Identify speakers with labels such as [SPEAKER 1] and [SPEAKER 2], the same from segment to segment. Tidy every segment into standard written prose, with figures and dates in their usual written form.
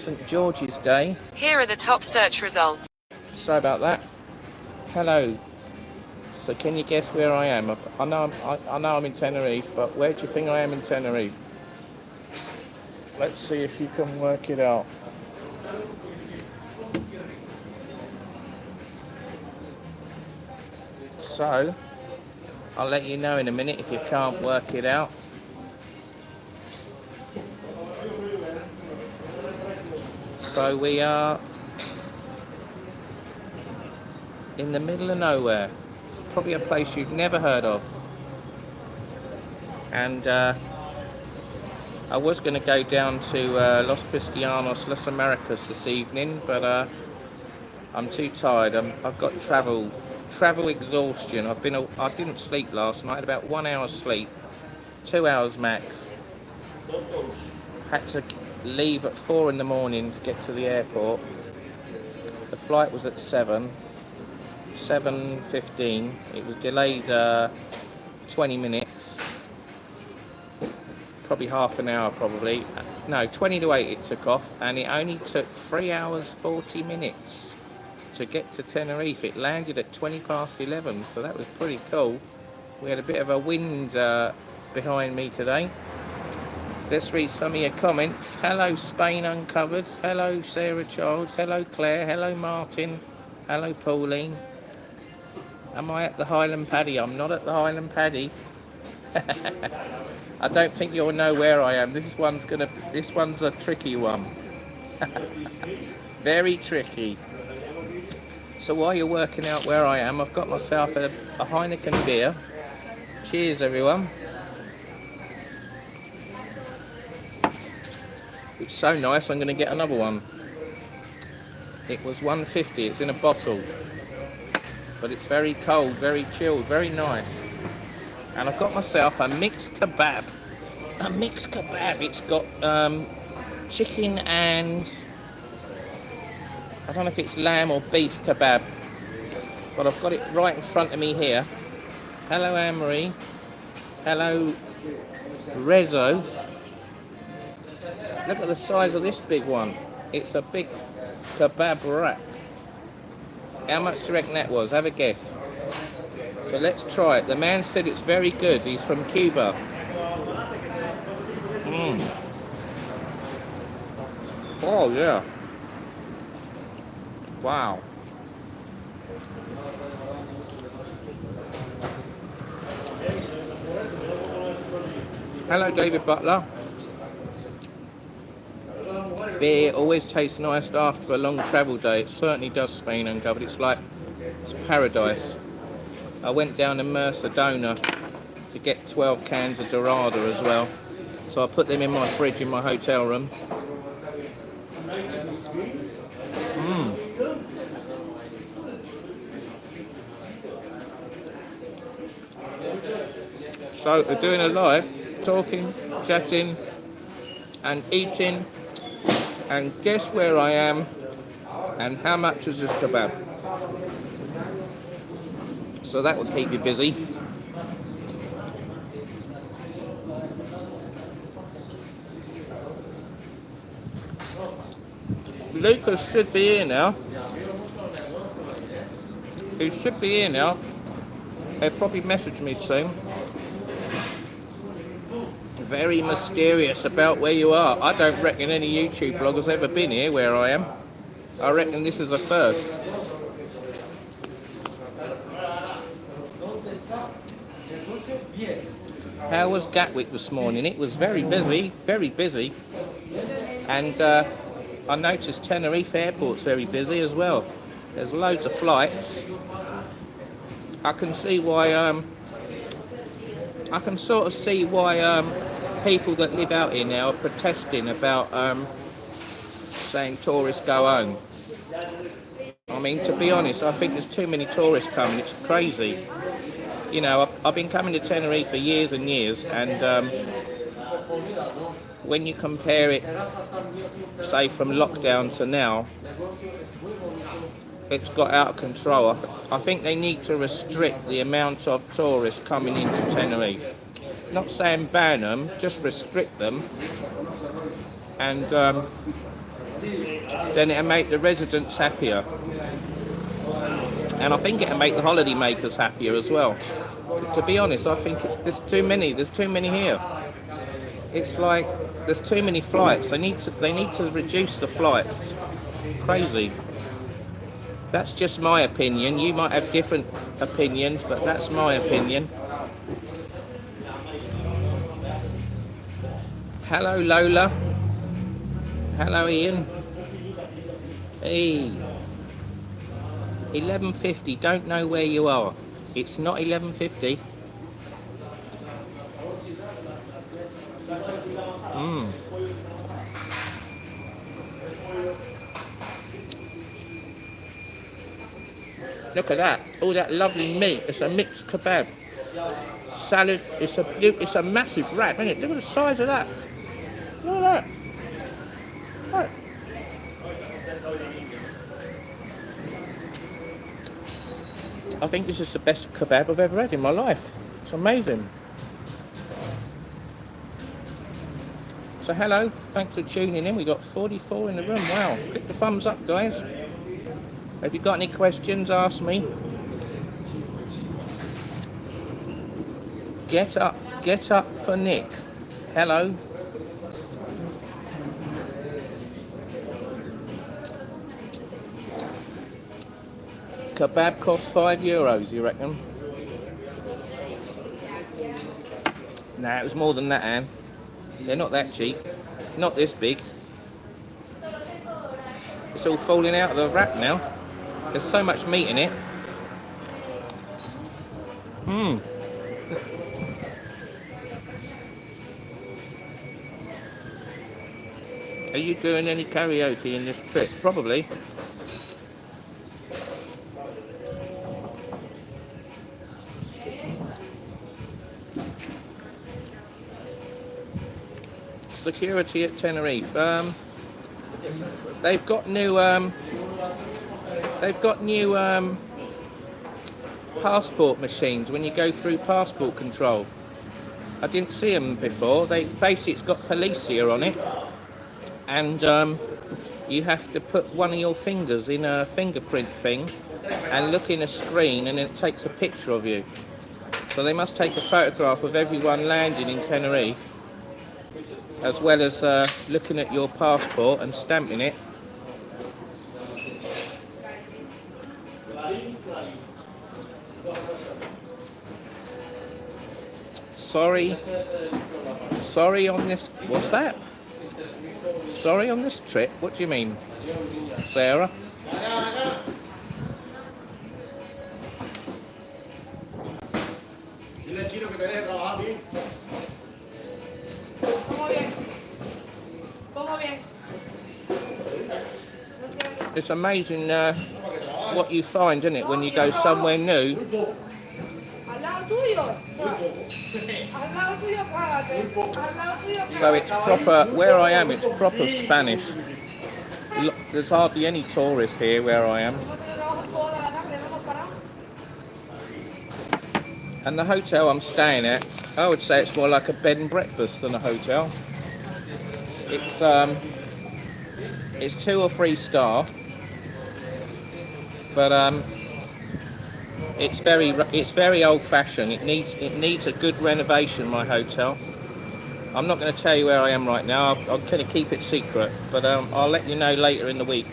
[SPEAKER 1] St. George's Day.
[SPEAKER 2] Here are the top search results.
[SPEAKER 1] Sorry about that. Hello. So can you guess where I am? I know I'm in Tenerife, but where do you think I am in Tenerife? Let's see if you can work it out. So, I'll let you know in a minute if you can't work it out. So we are in the middle of nowhere, probably a place you've never heard of. And I was going to go down to Los Cristianos, Las Americas this evening, but I'm too tired. I've got travel exhaustion. I didn't sleep last night. About 1 hour sleep, 2 hours max. Had to leave at 4 in the morning to get to the airport. The flight was at 7:15. It was delayed 20 minutes, probably half an hour, probably. No, 20 to 8 it took off, and it only took 3 hours 40 minutes to get to Tenerife. It landed at 20 past 11, so that was pretty cool. We had a bit of a wind behind me today. Let's read some of your comments. Hello Spain Uncovered. Hello Sarah Childs. Hello Claire. Hello Martin. Hello Pauline. Am I at the Highland Paddy? I'm not at the Highland Paddy. I don't think you'll know where I am. This one's a tricky one. Very tricky. So while you're working out where I am, I've got myself a Heineken beer. Cheers everyone. It's so nice, I'm going to get another one. It was $1.50, it's in a bottle. But it's very cold, very chilled, very nice. And I've got myself a mixed kebab. A mixed kebab. It's got chicken and I don't know if it's lamb or beef kebab. But I've got it right in front of me here. Hello Anne-Marie. Hello Rezo. Look at the size of this big one. It's a big kebab wrap. How much do you reckon that was? Have a guess. So let's try it. The man said it's very good. He's from Cuba. Oh yeah. Wow. Hello David Butler. Beer always tastes nice after a long travel day. It certainly does, Spain Uncovered. It's paradise. I went down to Mercedona to get 12 cans of Dorada as well. So I put them in my fridge in my hotel room. So we're doing a live, talking, chatting and eating. And guess where I am and how much is this kebab? So that will keep you busy. Lucas should be here now. He should be here now. He'll probably message me soon. Very mysterious about where you are. I don't reckon any YouTube vlogger's ever been here where I am. I reckon this is a first. How was Gatwick this morning? It was very busy, very busy. And I noticed Tenerife Airport's very busy as well. There's loads of flights. I can see why, I can sort of see why people that live out here now are protesting about saying tourists go home. I mean, to be honest, I think there's too many tourists coming. It's crazy. You know, I've been coming to Tenerife for years and years, and when you compare it, say, from lockdown to now, it's got out of control. I think they need to restrict the amount of tourists coming into Tenerife. Not saying ban them, just restrict them. And then it'll make the residents happier. And I think it'll make the holiday makers happier as well. To be honest, I think there's too many here. It's like there's too many flights. They need to reduce the flights. Crazy. That's just my opinion. You might have different opinions, but that's my opinion. Hello Lola. Hello Ian. Hey. 11:50. Don't know where you are. It's not 11:50. Look at that. All that lovely meat. It's a mixed kebab. Salad. It's a massive wrap, isn't it? Look at the size of that. Look at that. Right. I think this is the best kebab I've ever had in my life. It's amazing. So hello, thanks for tuning in. We got 44 in the room. Wow. Click the thumbs up, guys. If you got any questions, ask me. Get up for Nick. Hello. Kebab costs €5, you reckon? Nah, it was more than that, Anne. They're not that cheap. Not this big. It's all falling out of the wrap now. There's so much meat in it. Are you doing any karaoke in this trip? Probably. Security at Tenerife. They've got new passport machines when you go through passport control. I didn't see them before. It's got Policia on it, and you have to put one of your fingers in a fingerprint thing and look in a screen, and it takes a picture of you. So they must take a photograph of everyone landing in Tenerife, as well as looking at your passport and stamping it. Sorry on this. What's that? Sorry on this trip? What do you mean, Sarah? It's amazing what you find, isn't it, when you go somewhere new. So it's proper, where I am, it's proper Spanish. There's hardly any tourists here where I am. And the hotel I'm staying at, I would say it's more like a bed and breakfast than a hotel. It's 2 or 3 star, but it's very old-fashioned. It needs a good renovation, my hotel. I'm not going to tell you where I am right now. I'm going to keep it secret, but I'll let you know later in the week,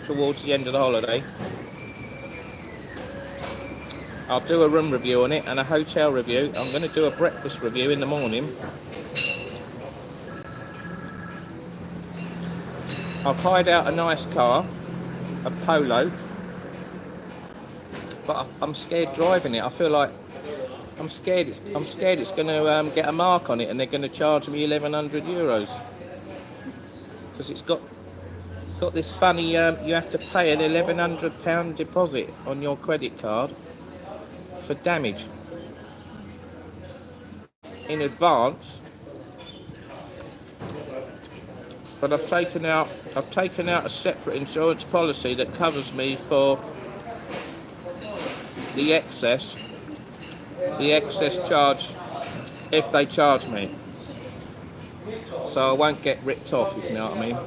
[SPEAKER 1] towards the end of the holiday. I'll do a room review on it and a hotel review. I'm going to do a breakfast review in the morning. I've hired out a nice car, a Polo, but I'm scared driving it. I feel like I'm scared it's going to get a mark on it, and they're going to charge me €1,100 because it's got this funny. You have to pay an £1,100 deposit on your credit card for damage in advance. But I've taken out a separate insurance policy that covers me for the excess charge if they charge me. So I won't get ripped off, if you know what I mean.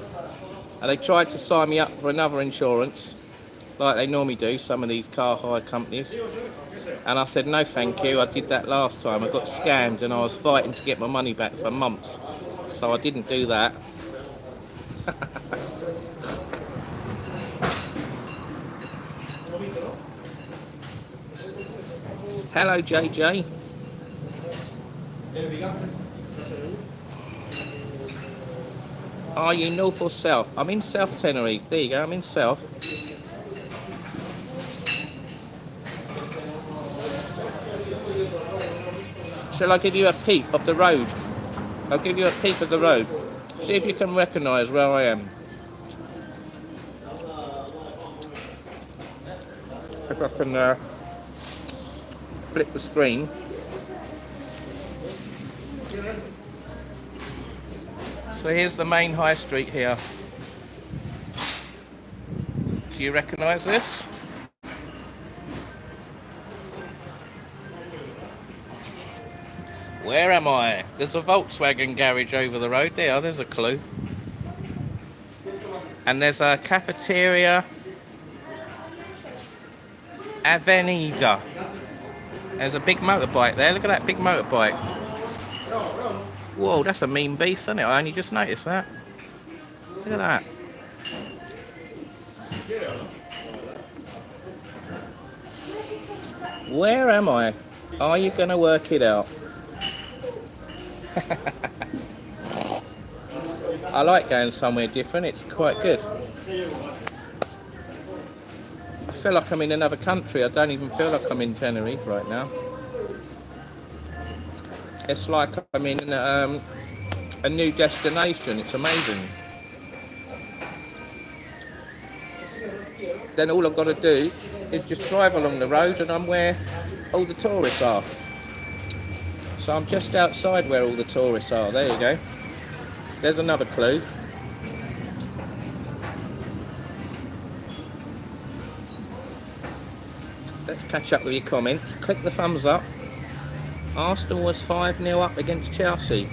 [SPEAKER 1] And they tried to sign me up for another insurance, like they normally do, some of these car hire companies. And I said, no thank you, I did that last time. I got scammed and I was fighting to get my money back for months. So I didn't do that. Hello, JJ. Are you north or south? I'm in South Tenerife. There you go, I'm in south. Shall I give you a peep of the road? I'll give you a peep of the road. See if you can recognise where I am. If I can flip the screen. So here's the main high street here. Do you recognise this? Where am I? There's a Volkswagen garage over the road. There's a clue. And there's a cafeteria Avenida. There's a big motorbike there. Look at that big motorbike. Whoa, that's a mean beast, isn't it? I only just noticed that. Look at that. Where am I? Are you going to work it out? I like going somewhere different, it's quite good. I feel like I'm in another country. I don't even feel like I'm in Tenerife right now. It's like I'm in a new destination. It's amazing. Then all I've got to do is just drive along the road and I'm where all the tourists are. So I'm just outside where all the tourists are. There you go. There's another clue. Let's catch up with your comments. Click the thumbs up. Arsenal was 5-0 up against Chelsea.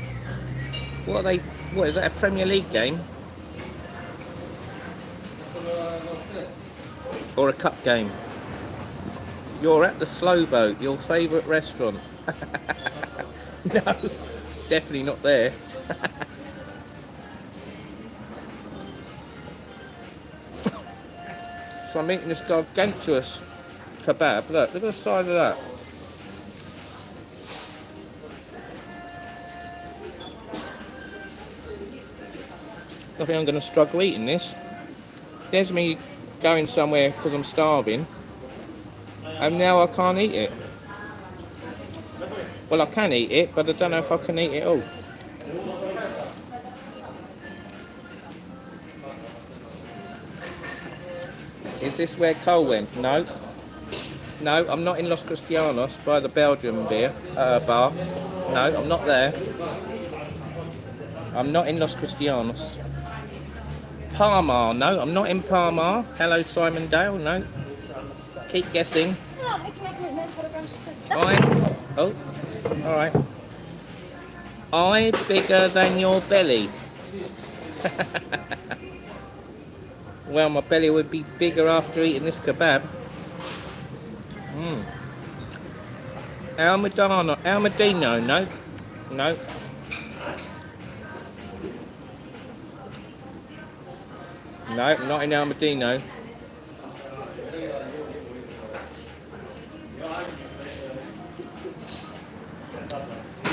[SPEAKER 1] What is that, a Premier League game? Or a cup game? You're at the Slow Boat, your favourite restaurant. No, definitely not there. So I'm eating this gargantuous kebab. Look at the size of that. I think I'm going to struggle eating this. There's me going somewhere because I'm starving. And now I can't eat it. Well, I can eat it, but I don't know if I can eat it all. Is this where Cole went? No. No, I'm not in Los Cristianos by the Belgian bar. No, I'm not there. I'm not in Los Cristianos. Palmar, no, I'm not in Palmar. Hello, Simon Dale, no. Keep guessing. Oh, alright. Eye bigger than your belly. Well, my belly would be bigger after eating this kebab. Almadino, no. No. No, not in Almadino.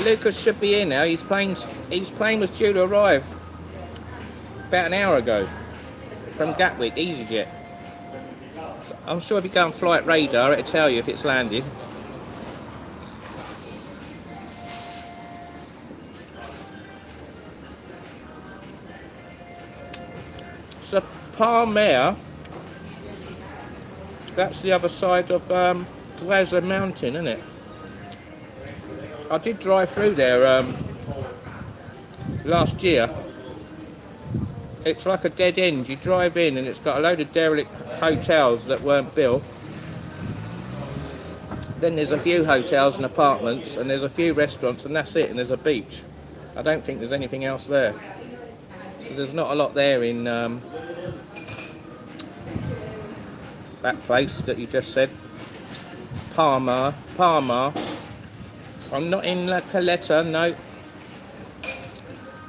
[SPEAKER 1] Lucas should be here now. His plane was due to arrive about an hour ago from Gatwick, EasyJet. I'm sure if you go on Flight Radar, it'll tell you if it's landed. So Palmar, that's the other side of Graza Mountain, isn't it? I did drive through there last year. It's like a dead end. You drive in and it's got a load of derelict hotels that weren't built. Then there's a few hotels and apartments and there's a few restaurants and that's it, and there's a beach. I don't think there's anything else there. So there's not a lot there in that place that you just said. Parma. I'm not in La Caleta, no.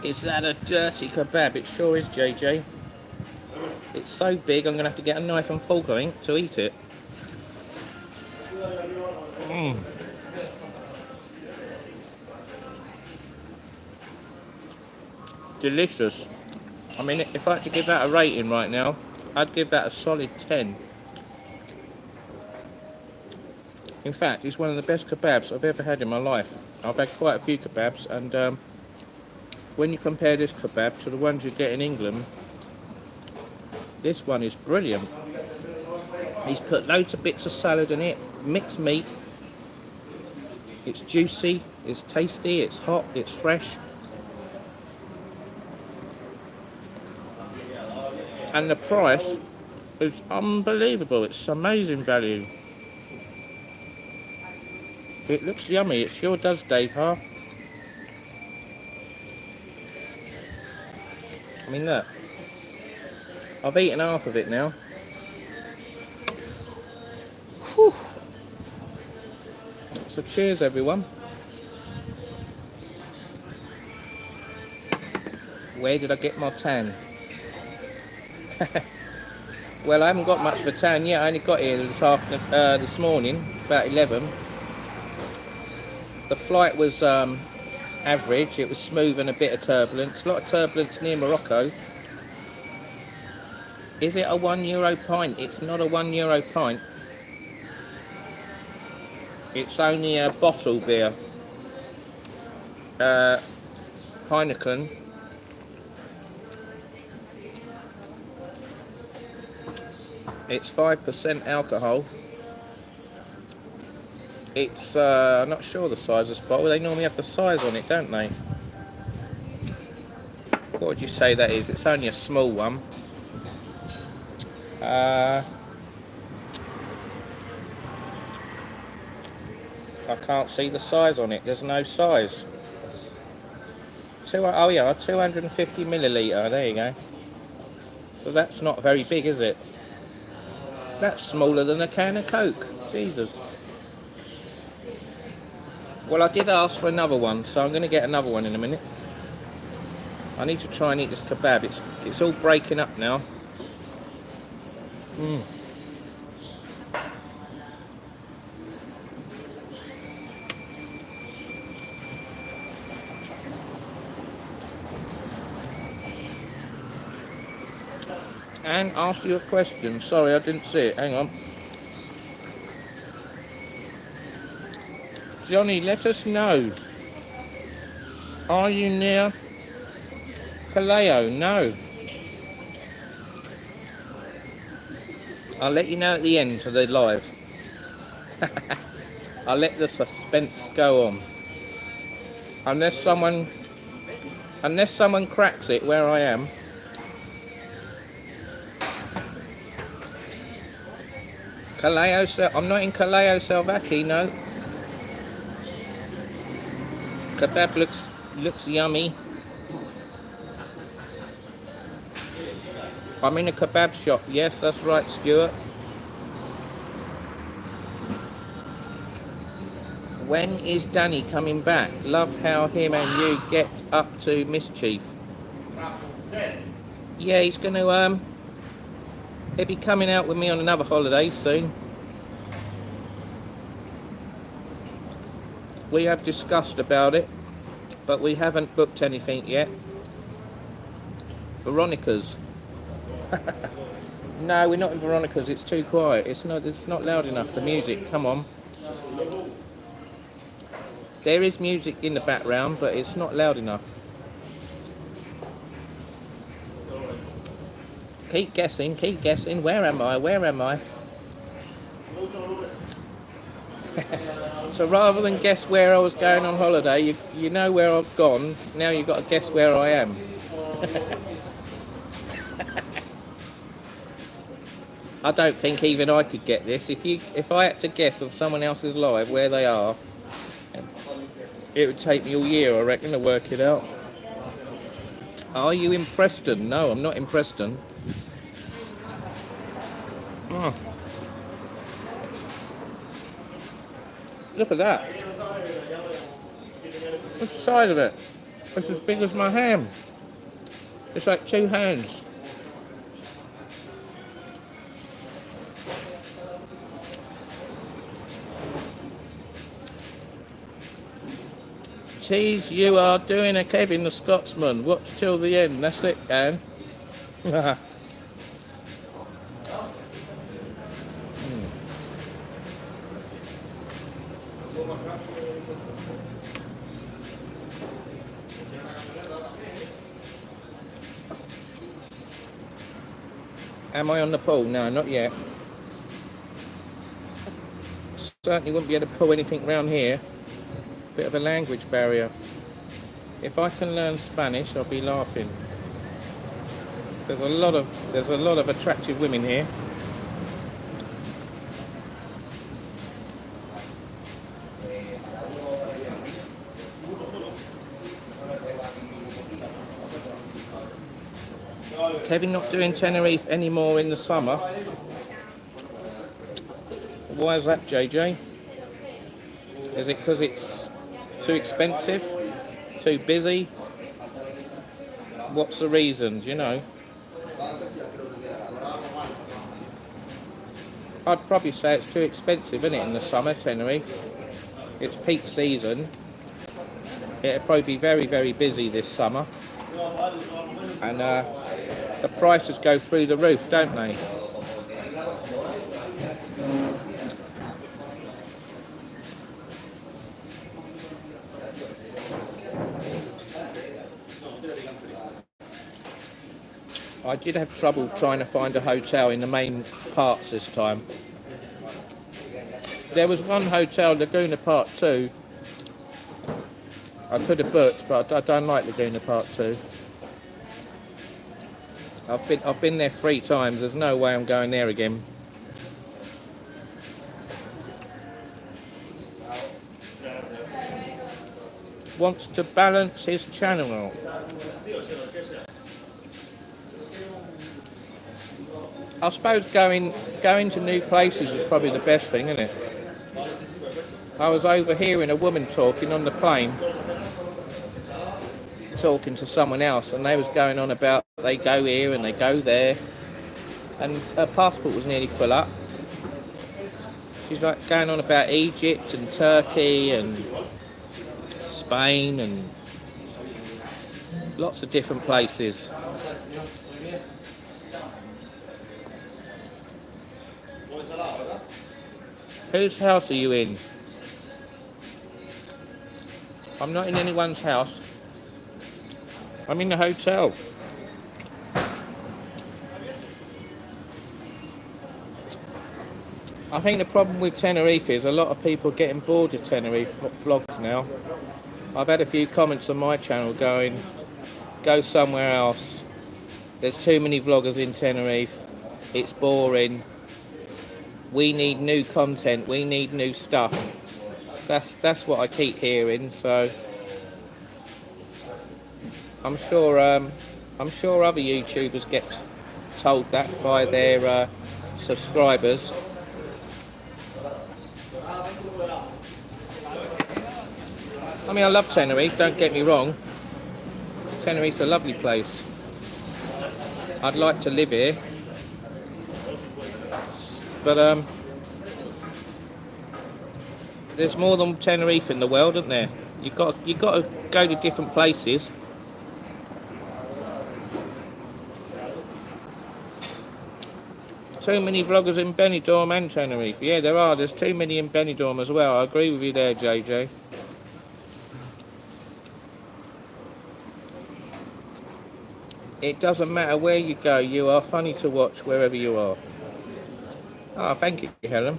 [SPEAKER 1] Is that a dirty kebab? It sure is, JJ. It's so big, I'm going to have to get a knife and fork, I think, to eat it. Delicious. I mean, if I had to give that a rating right now, I'd give that a solid 10. In fact, it's one of the best kebabs I've ever had in my life. I've had quite a few kebabs, and when you compare this kebab to the ones you get in England, this one is brilliant. He's put loads of bits of salad in it, mixed meat. It's juicy, it's tasty, it's hot, it's fresh. And the price is unbelievable. It's amazing value. It looks yummy, it sure does, Dave, huh? I mean, look. I've eaten half of it now. Whew. So cheers, everyone. Where did I get my tan? Well, I haven't got much of a tan yet. I only got here this morning, about 11. The flight was average. It was smooth and a bit of turbulence. A lot of turbulence near Morocco. Is it a €1 pint? It's not a €1 pint. It's only a bottle beer. Heineken. It's 5% alcohol. It's, I'm not sure the size of this bottle. They normally have the size on it, don't they? What would you say that is? It's only a small one. I can't see the size on it. There's no size. Oh yeah, 250 milliliter. There you go. So that's not very big, is it? That's smaller than a can of Coke. Jesus. Well, I did ask for another one, so I'm going to get another one in a minute. I need to try and eat this kebab. It's all breaking up now. And ask you a question. Sorry, I didn't see it. Hang on. Johnny, let us know. Are you near Callao? No. I'll let you know at the end of the live. I'll let the suspense go on. Unless someone cracks it where I am. Callao, I'm not in Callao, Salvaki, no. Kebab looks yummy. I'm in a kebab shop. Yes, that's right, Stuart. When is Danny coming back? Love how him and you get up to mischief. Yeah, he's going to he'll be coming out with me on another holiday soon. We have discussed about it, but we haven't booked anything yet. Veronica's. No, we're not in Veronica's. It's too quiet. It's not loud enough. The music. Come on. There is music in the background, but it's not loud enough. Keep guessing. Keep guessing. Where am I? Where am I? So rather than guess where I was going on holiday, you know where I've gone. Now you've got to guess where I am. I don't think even I could get this. If I had to guess on someone else's live where they are, it would take me all year, I reckon, to work it out. Are you in Preston? No, I'm not in Preston. Oh, Look at that. What's the size of it? It's as big as my hand. It's like 2 hands. Tease, you are doing a Kevin the Scotsman. Watch till the end. That's it, Dan. Am I on the pool? No, not yet. Certainly wouldn't be able to pull anything around here. Bit of a language barrier. If I can learn Spanish, I'll be laughing. There's a lot of attractive women here. Kevin not doing Tenerife anymore in the summer. Why is that, JJ? Is it because it's too expensive? Too busy? What's the reasons, you know? I'd probably say it's too expensive, isn't it, in the summer, Tenerife? It's peak season. It'll probably be very, very busy this summer. And the prices go through the roof, don't they? I did have trouble trying to find a hotel in the main parts this time. There was one hotel, Laguna Part 2. I could have booked, but I don't like Laguna Part 2. I've been there 3 times. There's no way I'm going there again. Wants to balance his channel. I suppose going to new places is probably the best thing, isn't it? I was overhearing a woman talking on the plane, talking to someone else, and they was going on about they go here and they go there, and her passport was nearly full up. She's like going on about Egypt and Turkey and Spain and lots of different places. Whose house are you in? I'm not in anyone's house. I'm in a hotel. I think the problem with Tenerife is a lot of people getting bored of Tenerife vlogs now. I've had a few comments on my channel going, go somewhere else. There's too many vloggers in Tenerife. It's boring. We need new content. We need new stuff. That's what I keep hearing. So I'm sure other YouTubers get told that by their subscribers. I mean, I love Tenerife. Don't get me wrong. Tenerife's a lovely place. I'd like to live here. But there's more than Tenerife in the world, isn't there? You've got to go to different places. Too many vloggers in Benidorm and Tenerife. Yeah, there are. There's too many in Benidorm as well. I agree with you there, JJ. It doesn't matter where you go. You are funny to watch wherever you are. Oh, thank you, Helen.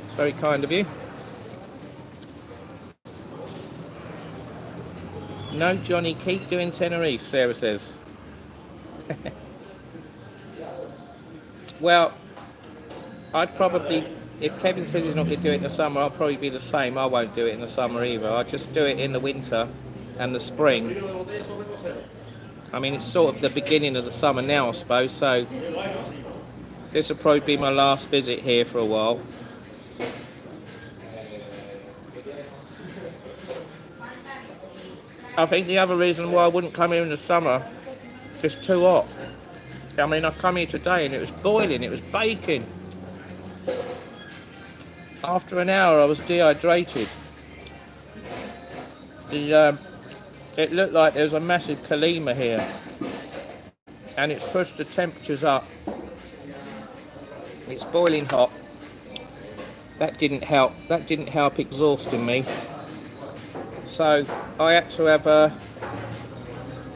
[SPEAKER 1] It's very kind of you. No, Johnny, keep doing Tenerife, Sarah says. Well, I'd probably, if Kevin says he's not going to do it in the summer, I'll probably be the same. I won't do it in the summer either. I'll just do it in the winter and the spring. I mean, it's sort of the beginning of the summer now, I suppose, so this will probably be my last visit here for a while. I think the other reason why I wouldn't come here in the summer, it's too hot. I mean, I come here today and it was boiling, it was baking. After an hour I was dehydrated. It looked like there was a massive kalima here. And it's pushed the temperatures up. It's boiling hot. That didn't help. That didn't help exhausting me. So I had to have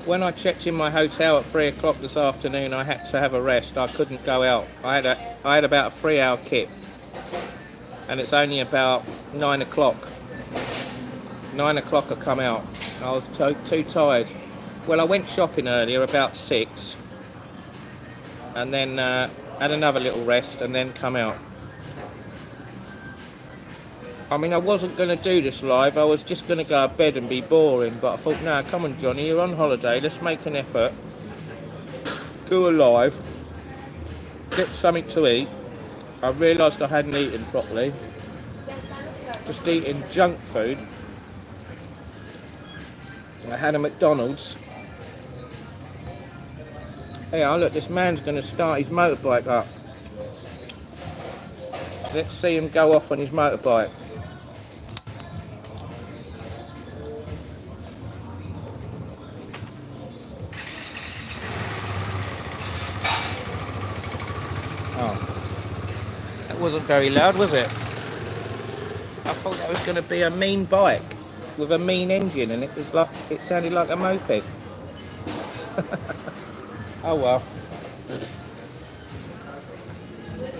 [SPEAKER 1] when I checked in my hotel at 3 o'clock this afternoon, I had to have a rest. I couldn't go out. I had about a 3-hour kip, and it's only about 9 o'clock. 9 o'clock I come out. I was too tired. Well, I went shopping earlier about 6, and then had another little rest, and then come out. I mean, I wasn't going to do this live. I was just going to go to bed and be boring. But I thought, no, come on, Johnny, you're on holiday. Let's make an effort. Do a live. Get something to eat. I realised I hadn't eaten properly. Just eating junk food. I had a McDonald's. Hey, look, this man's going to start his motorbike up. Let's see him go off on his motorbike. Wasn't very loud, was it? I thought that was going to be a mean bike with a mean engine, and it sounded like a moped. Oh well.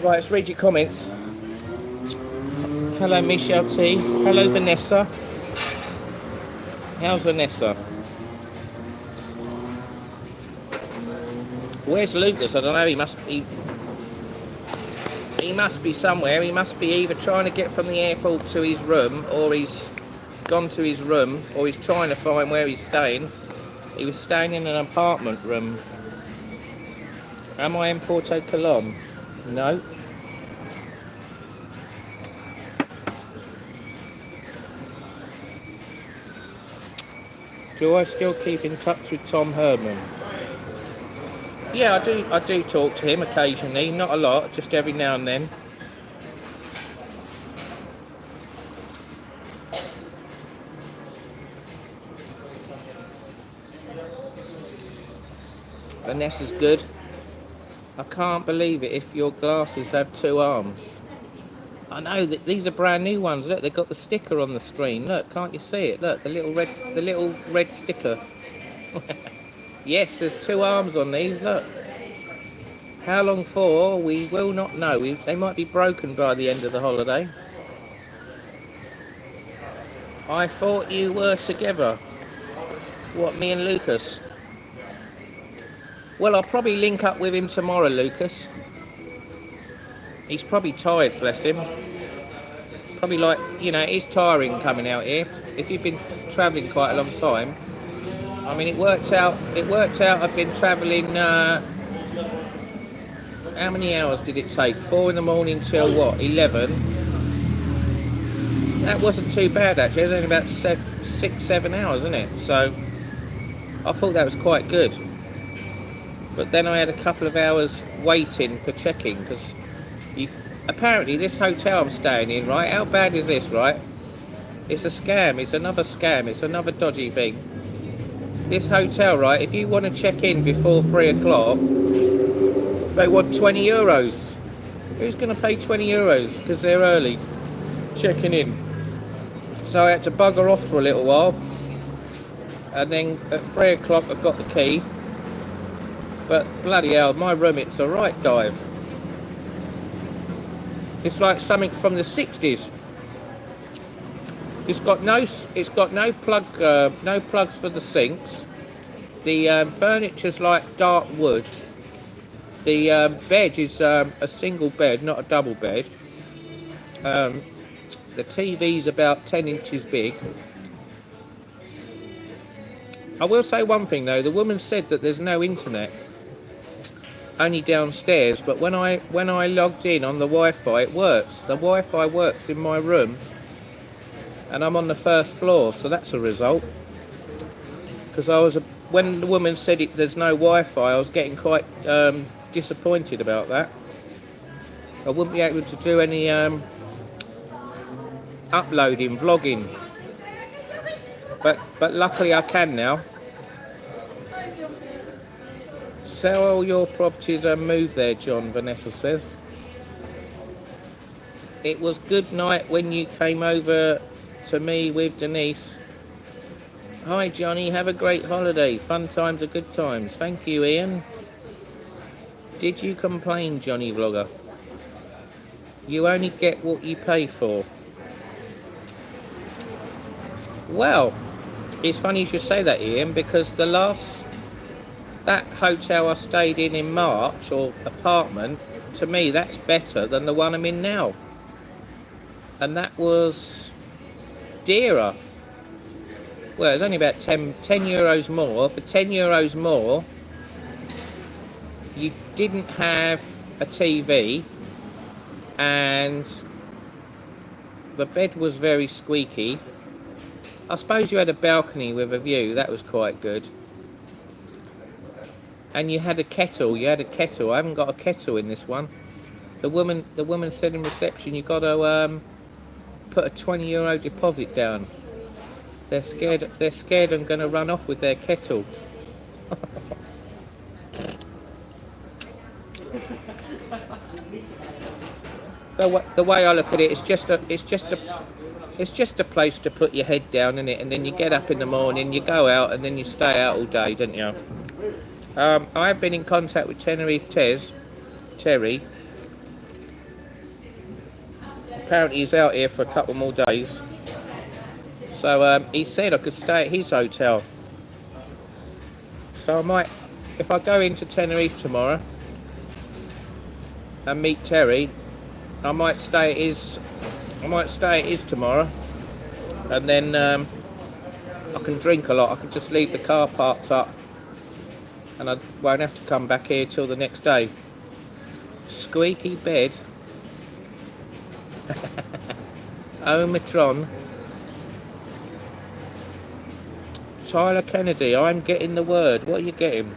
[SPEAKER 1] Right, let's read your comments. Hello Michelle T. Hello Vanessa. How's Vanessa? Where's Lucas? I don't know, he must be somewhere. He must be either trying to get from the airport to his room, or he's gone to his room, or he's trying to find where he's staying. He was staying in an apartment room. Am I in Porto Colom? No. Do I still keep in touch with Tom Herman? Yeah, I do talk to him occasionally, not a lot, just every now and then. Vanessa's good. I can't believe it if your glasses have 2 arms. I know that these are brand new ones. Look, they've got the sticker on the screen. Look, can't you see it? Look, the little red sticker. Yes, there's 2 arms on these, look. How long for, we will not know. They might be broken by the end of the holiday. I thought you were together. What, me and Lucas? Well, I'll probably link up with him tomorrow, Lucas. He's probably tired, bless him. Probably like, you know, it is tiring coming out here. If you've been travelling quite a long time. I mean, it worked out I've been travelling, how many hours did it take? 4 in the morning till what, 11? That wasn't too bad actually, it was only about 6-7 hours, isn't it? So, I thought that was quite good. But then I had a couple of hours waiting for check-in, because apparently this hotel I'm staying in, right, how bad is this, right? It's a scam, it's another dodgy thing. This hotel, right, if you want to check in before 3 o'clock, they want 20 euros. Who's going to pay 20 euros because they're early checking in? So I had to bugger off for a little while, and then at 3 o'clock I got the key. But bloody hell, my room, it's a right dive. It's like something from the 60s. It's got no plugs for the sinks. The furniture's like dark wood. The bed is a single bed, not a double bed. The TV's about 10 inches big. I will say one thing though, the woman said that there's no internet, only downstairs, but when I logged in on the Wi-Fi, it works. The Wi-Fi works in my room, and I'm on the 1st floor, so that's a result. because when the woman said there's no Wi-Fi, I was getting quite disappointed about that. I wouldn't be able to do any uploading, vlogging, but luckily I can now. Sell all your properties and move there, John, Vanessa says. It was good night when you came over to me with Denise. Hi Johnny, have a great holiday. Fun times are good times. Thank you, Ian. Did you complain, Johnny Vlogger? You only get what you pay for. Well, it's funny you should say that, Ian, because that hotel I stayed in March, or apartment, to me that's better than the one I'm in now. And that was dearer. Well, it's only about 10 euros more. For 10 euros more, you didn't have a TV, and the bed was very squeaky. I suppose you had a balcony with a view. That was quite good. And you had a kettle. I haven't got a kettle in this one. The woman said in reception, you got to put a 20 euro deposit down. They're scared I'm going to run off with their kettle. The way I look at it, it's just a place to put your head down in it, and then you get up in the morning, you go out, and then you stay out all day, don't you? I've been in contact with Tenerife Terry. Apparently he's out here for a couple more days. So he said I could stay at his hotel. So I might, if I go into Tenerife tomorrow and meet Terry, I might stay at his tomorrow, and then I can drink a lot. I can just leave the car parked up, and I won't have to come back here till the next day. Squeaky bed. Omatron. Tyler Kennedy, I'm getting the word. What are you getting?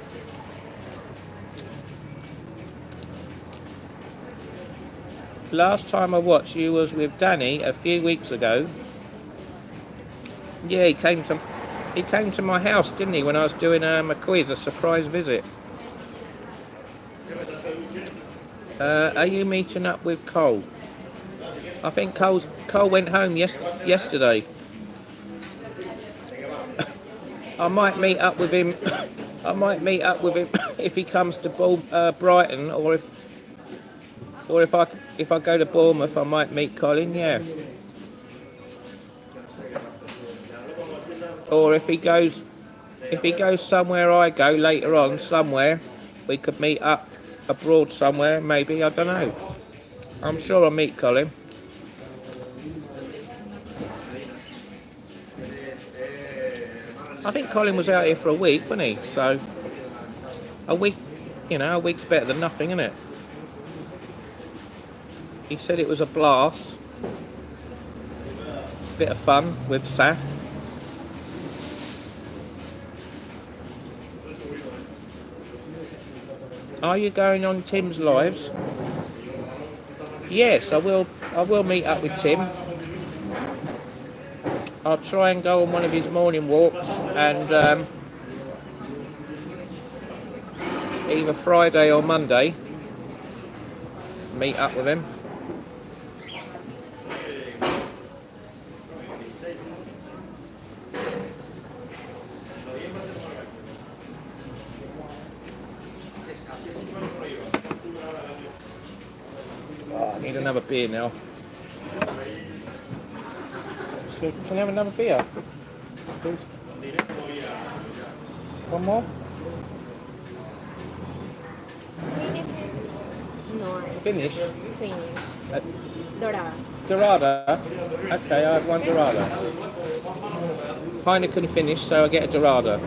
[SPEAKER 1] Last time I watched you was with Danny a few weeks ago. Yeah, he came to my house, didn't he, when I was doing a quiz, a surprise visit. Are you meeting up with Cole? I think Cole went home yesterday. I might meet up with him. I might meet up with him if he comes to Brighton, or if I go to Bournemouth, I might meet Colin. Yeah. Or if he goes somewhere I go later on, somewhere we could meet up abroad somewhere. Maybe, I don't know. I'm sure I'll meet Colin. I think Colin was out here for a week, wasn't he? So a week's better than nothing, isn't it? He said it was a blast. Bit of fun with Saf. Are you going on Tim's lives? Yes, I will meet up with Tim. I'll try and go on one of his morning walks, and either Friday or Monday meet up with him. Oh, I need another beer now. Can I have another beer, please? One more?
[SPEAKER 3] No,
[SPEAKER 1] Finish?
[SPEAKER 3] finish. Dorada.
[SPEAKER 1] Dorada? Okay, I have one Dorada. Heineken finish, so I get a Dorada.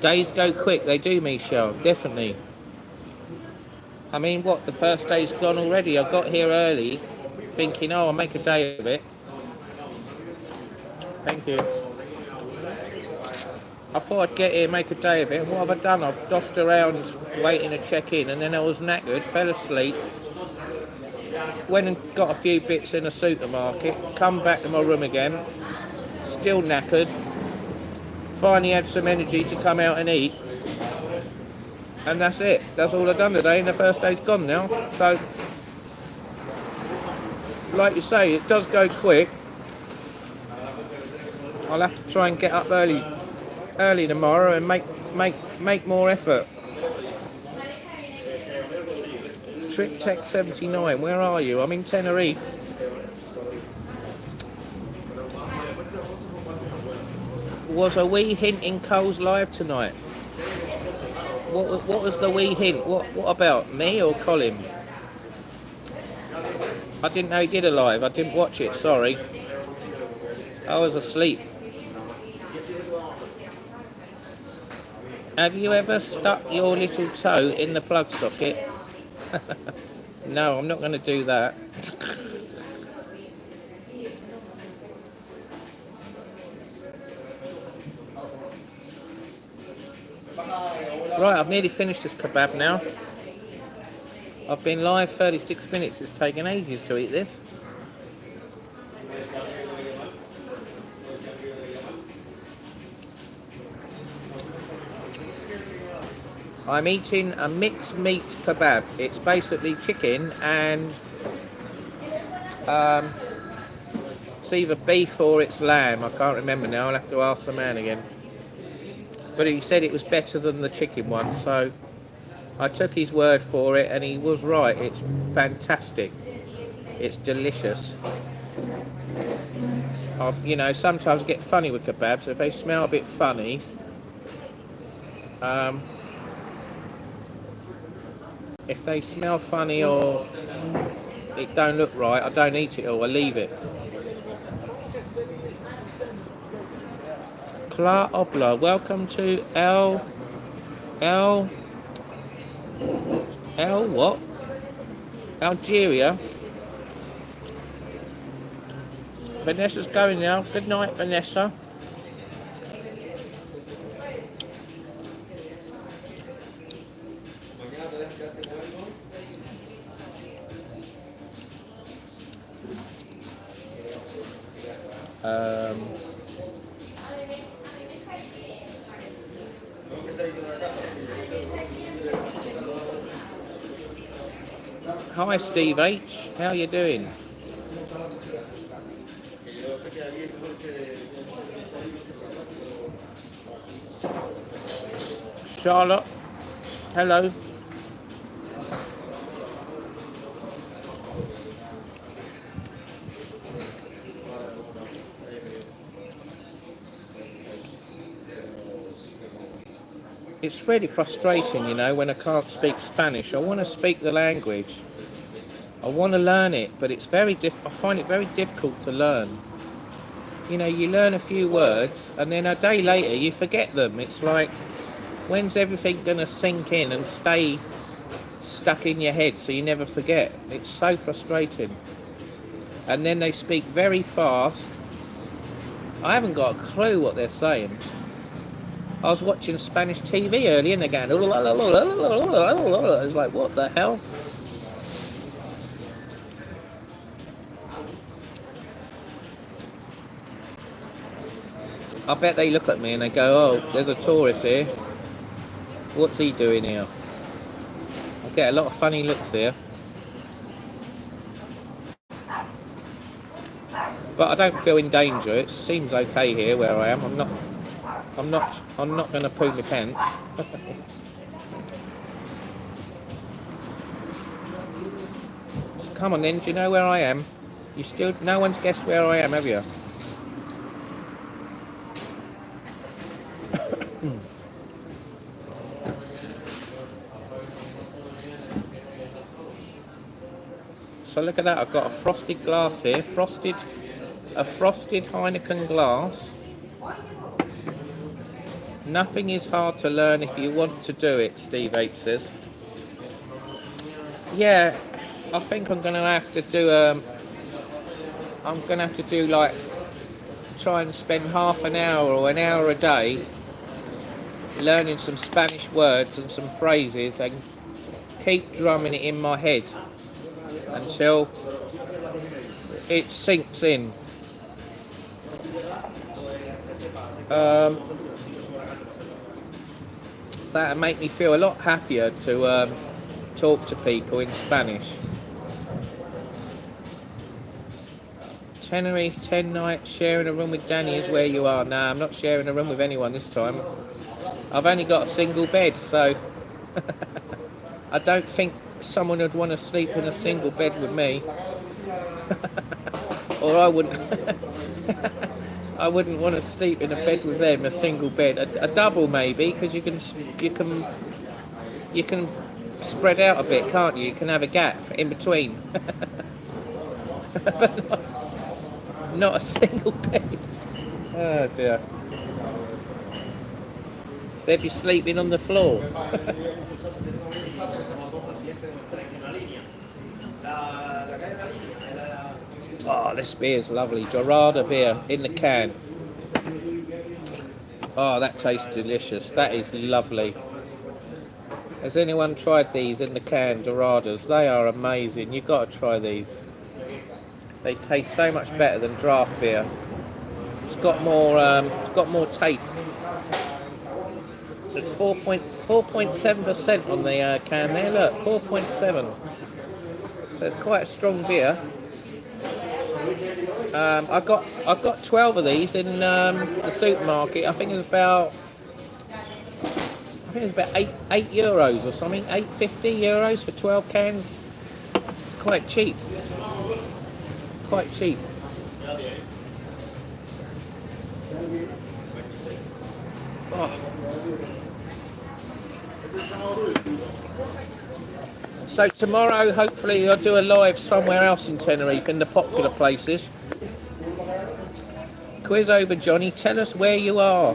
[SPEAKER 1] Days go quick, they do, Michelle, definitely. I mean, what, the first day's gone already? I got here early thinking, oh, I'll make a day of it. Thank you. I thought I'd get here, make a day of it. What have I done? I've dossed around waiting to check in, and then I was knackered, fell asleep, went and got a few bits in a supermarket, come back to my room again, still knackered, finally had some energy to come out and eat, and that's it. That's all I've done today, and the first day's gone now. So, like you say, it does go quick. I'll have to try and get up early tomorrow and make more effort. Trip Tech 79, where are you? I'm in Tenerife. Was a wee hint in Cole's live tonight? What was the wee hint? What about me or Colin? I didn't know he did a live. I didn't watch it, sorry. I was asleep. Have you ever stuck your little toe in the plug socket? No, I'm not going to do that. Right, I've nearly finished this kebab now. I've been live 36 minutes. It's taken ages to eat this. I'm eating a mixed meat kebab. It's basically chicken and it's either beef or it's lamb. I can't remember now. I'll have to ask the man again. But he said it was better than the chicken one, so I took his word for it, and he was right. It's fantastic. It's delicious. You know, sometimes I get funny with kebabs. If they smell a bit funny, if they smell funny or it don't look right, I don't eat it all, I leave it. Cla Obla, welcome to what? Algeria. Vanessa's going now. Good night, Vanessa. Hi Steve H, how you doing? Charlotte, hello. It's really frustrating, you know, when I can't speak Spanish. I want to speak the language. I want to learn it, but it's I find it very difficult to learn. You know, you learn a few words, and then a day later you forget them. It's like, when's everything going to sink in and stay stuck in your head so you never forget? It's so frustrating. And then they speak very fast. I haven't got a clue what they're saying. I was watching Spanish TV earlier and they're going, it's like, what the hell? I bet they look at me and they go, oh, there's a tourist here. What's he doing here? I get a lot of funny looks here. But I don't feel in danger. It seems okay here where I am. I'm not going to poo my pants. So come on then, do you know where I am? No one's guessed where I am, have you? So look at that, I've got a frosted glass here, a frosted Heineken glass. Nothing is hard to learn if you want to do it, Steve H says. Yeah, I think I'm going to have to do I'm going to have to do like try and spend half an hour or an hour a day learning some Spanish words and some phrases and keep drumming it in my head until it sinks in. That'll make me feel a lot happier to talk to people in Spanish. Tenerife 10 nights, sharing a room with Danny is where you are. Nah, I'm not sharing a room with anyone this time. I've only got a single bed, so I don't think someone would want to sleep in a single bed with me. Or I wouldn't I wouldn't want to sleep in a bed with them, a single bed. A double maybe, because you can spread out a bit, can't you? You can have a gap in between. But not a single bed. Oh dear. They'd be sleeping on the floor. Oh, this beer is lovely. Dorada beer in the can. Oh, that tastes delicious. That is lovely. Has anyone tried these in the can, Doradas? They are amazing. You've got to try these. They taste so much better than draft beer. It's got more taste. It's 4.7% on the can there. Look, 4.7. So it's quite a strong beer. I got 12 of these in the supermarket. I think it's about eight euros or something. 8.50 euros for 12 cans. It's quite cheap. Quite cheap. Oh. So tomorrow, hopefully, I'll do a live somewhere else in Tenerife, in the popular places. Quiz over, Johnny. Tell us where you are.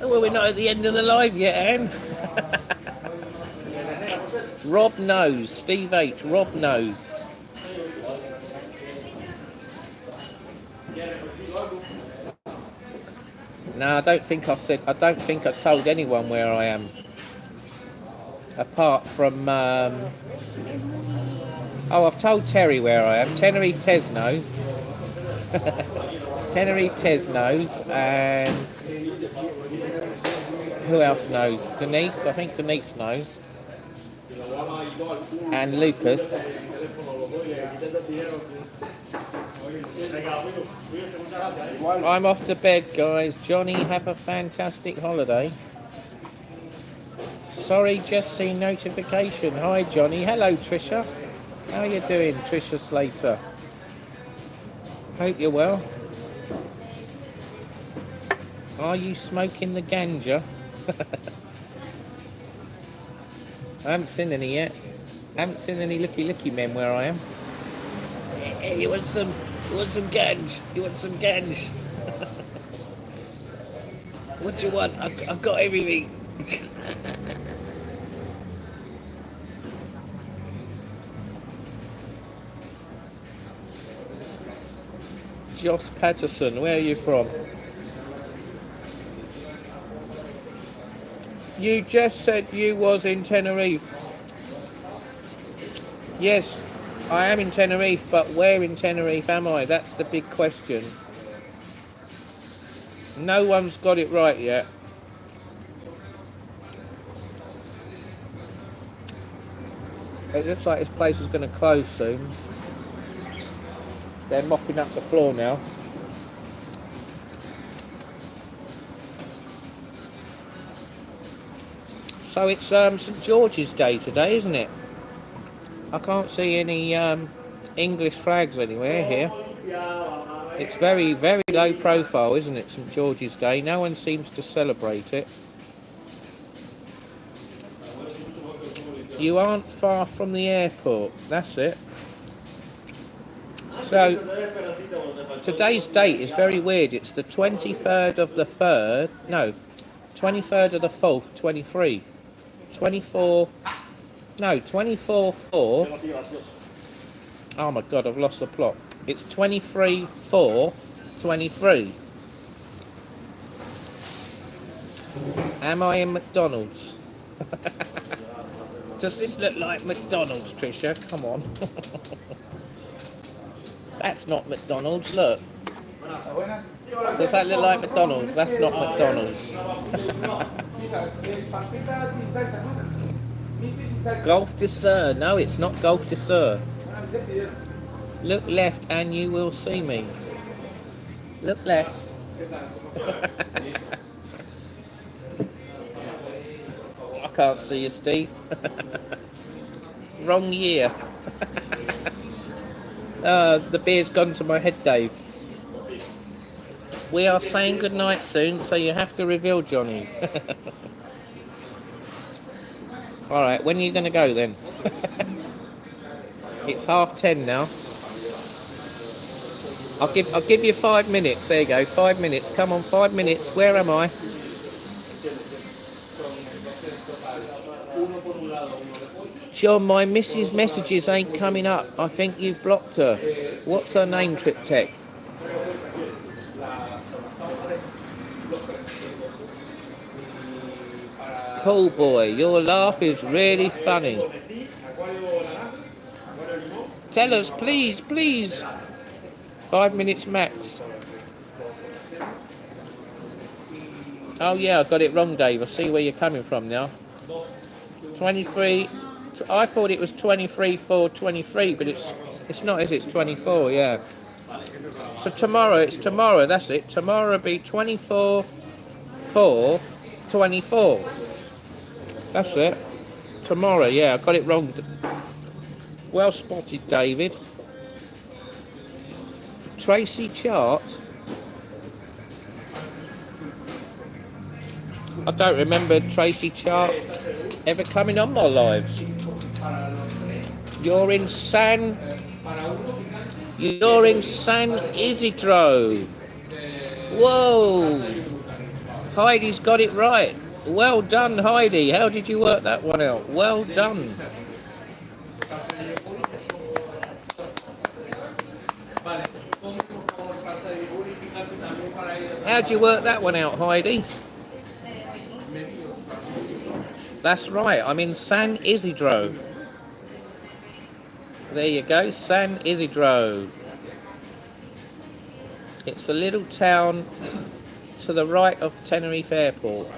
[SPEAKER 1] Well, we're not at the end of the live yet, Anne. Rob knows. Steve H. Rob knows. No, I don't think I told anyone where I am. Apart from, I've told Terry where I am. Tenerife Tez knows. Tenerife Tez knows, and who else knows? Denise, I think Denise knows. And Lucas. I'm off to bed, guys. Johnny, have a fantastic holiday. Sorry, just seen notification. Hi, Johnny. Hello, Trisha. How are you doing, Trisha Slater? Hope you're well. Are you smoking the ganja? I haven't seen any yet. I haven't seen any looky men where I am. Hey, you want some ganj? You want some ganj? What do you want? I've got everything. Joss Patterson, where are you from? You just said you was in Tenerife. Yes, I am in Tenerife, but where in Tenerife am I? That's the big question. No one's got it right yet. It looks like this place is going to close soon. They're mopping up the floor now. So it's St. George's Day today, isn't it? I can't see any English flags anywhere here. It's very, very low profile, isn't it, St. George's Day? No one seems to celebrate it. You aren't far from the airport, that's it. So, today's date is very weird. It's the 23rd of the 3rd, no, 23rd of the 4th, 23. 24, no, 24-4. Oh my God, I've lost the plot. It's 23-4-23. Am I in McDonald's? Does this look like McDonald's, Tricia? Come on. That's not McDonald's, look. Does that look like McDonald's? That's not McDonald's. Golf de Sur. No, it's not Golf de Sur. Look left and you will see me. Look left. I can't see you, Steve. Wrong year. The beer's gone to my head, Dave. We are saying goodnight soon, so you have to reveal Johnny. Alright, when are you going to go then? It's 10:30 now. I'll give you 5 minutes. There you go, 5 minutes. Come on, 5 minutes. Where am I? John, my missus' messages ain't coming up. I think you've blocked her. What's her name, Trip Tech? Cool boy, your laugh is really funny. Tell us, please, please. 5 minutes max. Oh yeah, I got it wrong, Dave. I see where you're coming from now. 23. I thought it was 23-4-23, but it's not, is it? It's 24, yeah. So it's tomorrow, that's it. Tomorrow will be 24-4-24. That's it. Tomorrow, yeah, I got it wrong. Well spotted, David. Tracy Chart. I don't remember Tracy Chart ever coming on my lives. You're in San Isidro. Whoa! Heidi's got it right. Well done, Heidi. How did you work that one out? Well done. How'd you work that one out, Heidi? That's right, I'm in San Isidro. There you go, San Isidro. It's a little town to the right of Tenerife Airport.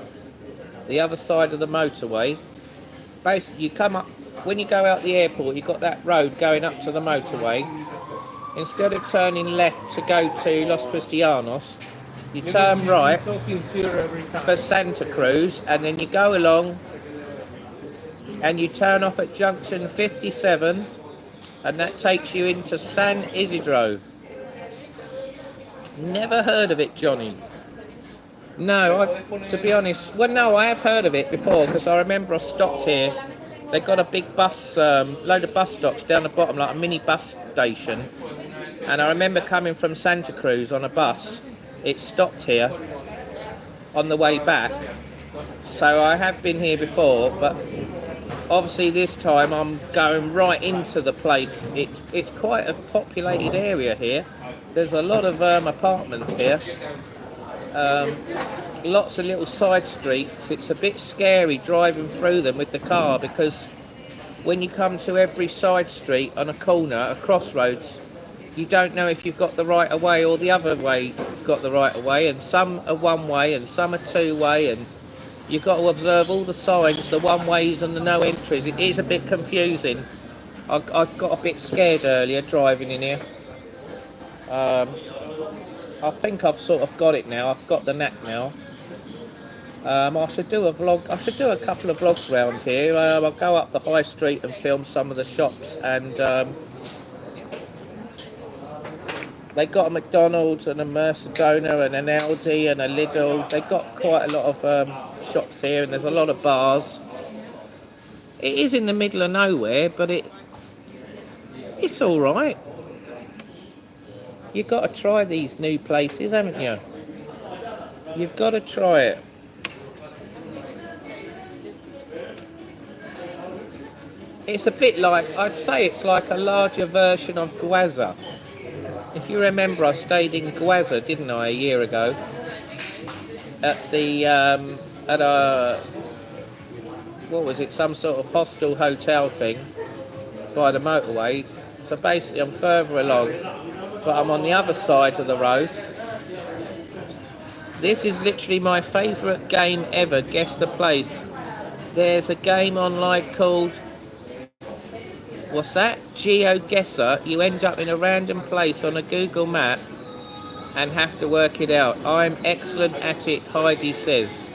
[SPEAKER 1] The other side of the motorway. Basically, you come up, when you go out the airport, you've got that road going up to the motorway. Instead of turning left to go to Los Cristianos, you turn right for Santa Cruz, and then you go along and you turn off at junction 57, and that takes you into San Isidro. Never heard of it, Johnny. No, to be honest, well, no, I have heard of it before, because I remember I stopped here. They got a big bus, load of bus stops down the bottom, like a mini bus station. And I remember coming from Santa Cruz on a bus. It stopped here on the way back. So I have been here before, but obviously this time I'm going right into the place. It's quite a populated area here. There's a lot of apartments here. Lots of little side streets. It's a bit scary driving through them with the car, because when you come to every side street on a corner, a crossroads, you don't know if you've got the right of way or the other way has got the right of way, and some are one way and some are two way, and you've got to observe all the signs, the one ways and the no entries. It is a bit confusing. I got a bit scared earlier driving in here. I think I've sort of got it now. I've got the knack now. I should do a vlog. I should do a couple of vlogs around here. I'll go up the high street and film some of the shops, and they got a McDonald's and a Mercadona and an Aldi and a Lidl. They've got quite a lot of shops here, and there's a lot of bars. It is in the middle of nowhere, but it's all right. You've got to try these new places, haven't you? You've got to try it. It's a bit like, I'd say it's like a larger version of Guaza. If you remember, I stayed in Guaza, didn't I, a year ago? At the, at a, what was it, some sort of hostel hotel thing by the motorway. So basically I'm further along, but I'm on the other side of the road. This is literally my favourite game ever, Guess the Place. There's a game online called, what's that? GeoGuessr. You end up in a random place on a Google map and have to work it out. I'm excellent at it, Heidi says.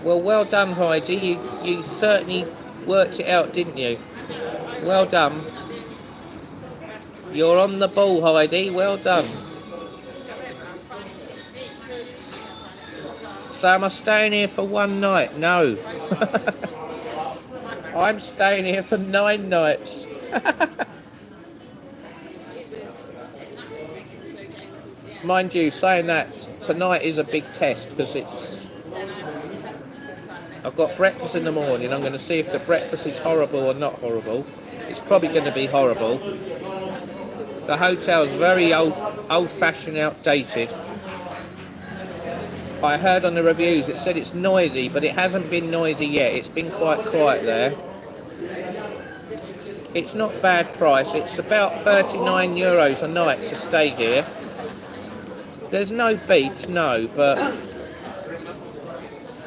[SPEAKER 1] Well done, Heidi. You certainly worked it out, didn't you? Well done. You're on the ball, Heidi. Well done. So am I staying here for one night? No. I'm staying here for 9 nights. Mind you, saying that, tonight is a big test because I've got breakfast in the morning. I'm going to see if the breakfast is horrible or not horrible. It's probably going to be horrible. The hotel's very old-fashioned, outdated. I heard on the reviews it said it's noisy, but it hasn't been noisy yet. It's been quite quiet there. It's not bad price. It's about €39 a night to stay here. There's no beach, no, but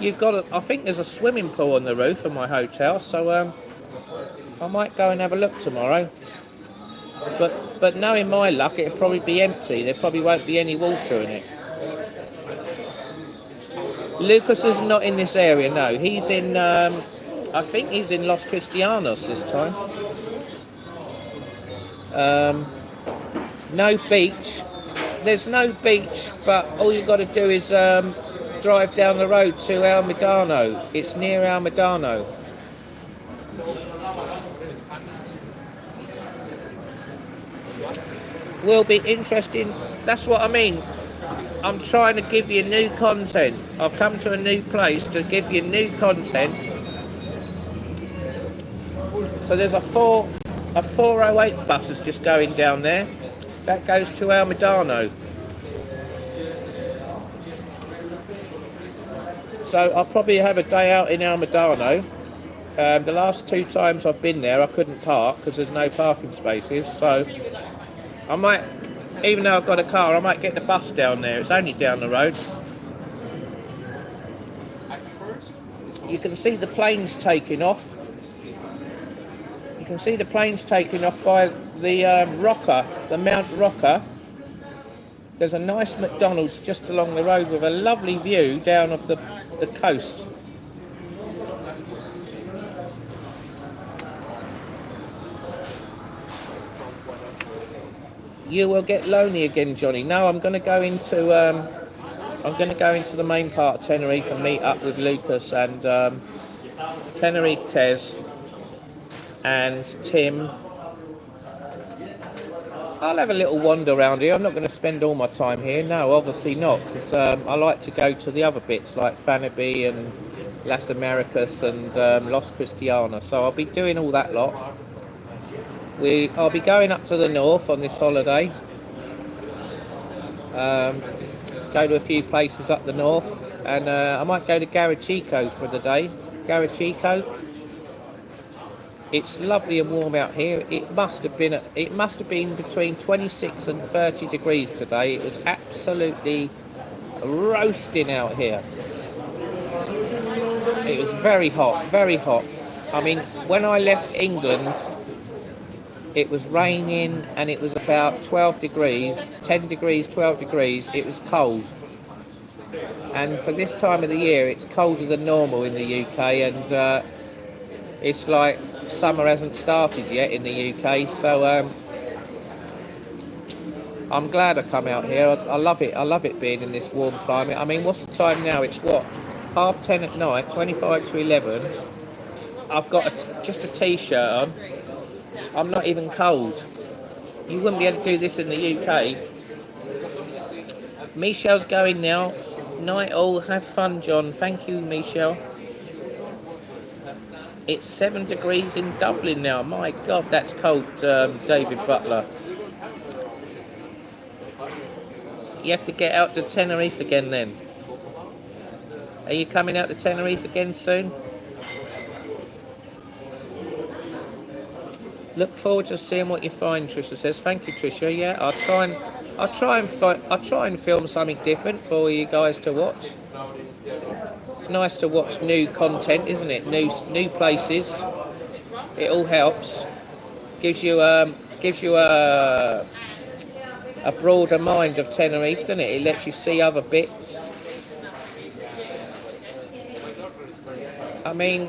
[SPEAKER 1] you've got I think there's a swimming pool on the roof of my hotel, so I might go and have a look tomorrow. But knowing my luck, it'll probably be empty. There probably won't be any water in it. Lucas is not in this area, no. He's in, I think he's in Los Cristianos this time. No beach. There's no beach, but all you've got to do is drive down the road to El Medano. It's near El Medano. Will be interesting. That's what I mean. I'm trying to give you new content. I've come to a new place to give you new content. So there's a 408 bus is just going down there. That goes to El Medano. So I'll probably have a day out in El Medano. The last 2 times I've been there, I couldn't park because there's no parking spaces. So I might, even though I've got a car, I might get the bus down there. It's only down the road. You can see the planes taking off. You can see the planes taking off by the Rocker, the Mount Rocker. There's a nice McDonald's just along the road with a lovely view down of the coast. You will get lonely again, Johnny. No, I'm going to go into the main part of Tenerife and meet up with Lucas and Tenerife Tez and Tim. I'll have a little wander around here. I'm not going to spend all my time here. No, obviously not, because I like to go to the other bits like Fanabe and Las Americas and Los Cristianos. So I'll be doing all that lot. I'll be going up to the north on this holiday. Go to a few places up the north, and I might go to Garachico for the day. Garachico. It's lovely and warm out here. It must have been between 26 and 30 degrees today. It was absolutely roasting out here. It was very hot, very hot. I mean, when I left England, it was raining and it was about 12 degrees, 10 degrees, 12 degrees. It was cold. And for this time of the year, it's colder than normal in the UK, and it's like summer hasn't started yet in the UK. So I'm glad I come out here. I love it. I love it being in this warm climate. I mean, what's the time now? It's what? 10:30 at night, 25 to 11. I've got just a t-shirt on. I'm not even cold. You wouldn't be able to do this in the UK. Michelle's going now. Night all. Have fun, John. Thank you, Michelle. It's 7 degrees in Dublin now. My God, that's cold, David Butler. You have to get out to Tenerife again then. Are you coming out to Tenerife again soon? Look forward to seeing what you find, Trisha says. Thank you, Trisha. Yeah, I'll try and film something different for you guys to watch. It's nice to watch new content, isn't it? New places. It all helps. Gives you a broader mind of Tenerife, doesn't it? It lets you see other bits. I mean,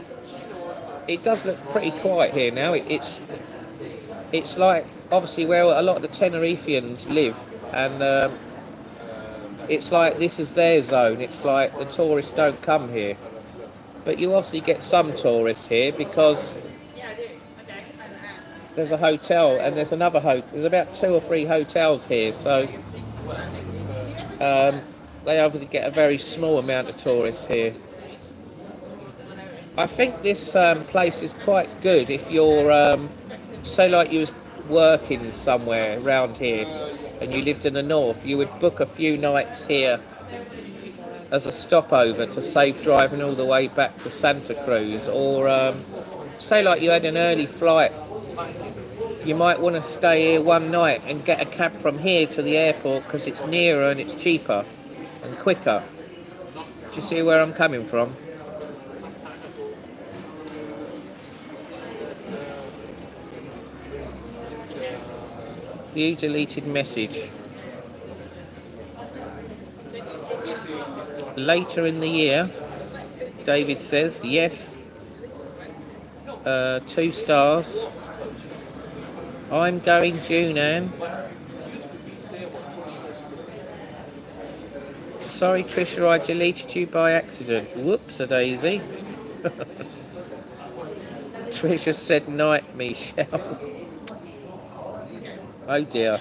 [SPEAKER 1] it does look pretty quiet here now. It's like obviously where a lot of the Tenerifians live, and it's like this is their zone. It's like the tourists don't come here, but you obviously get some tourists here because there's a hotel and there's another hotel. There's about 2 or 3 hotels here, so they obviously get a very small amount of tourists here. I think this place is quite good if you're, say like you was working somewhere around here and you lived in the north, you would book a few nights here as a stopover to save driving all the way back to Santa Cruz, or say like you had an early flight, you might want to stay here one night and get a cab from here to the airport because it's nearer and it's cheaper and quicker. Do you see where I'm coming from? View deleted message. Later in the year, David says, yes. 2 stars. I'm going Junan. Sorry, Trisha, I deleted you by accident. Whoops-a-daisy. Trisha said night, Michelle. Oh dear.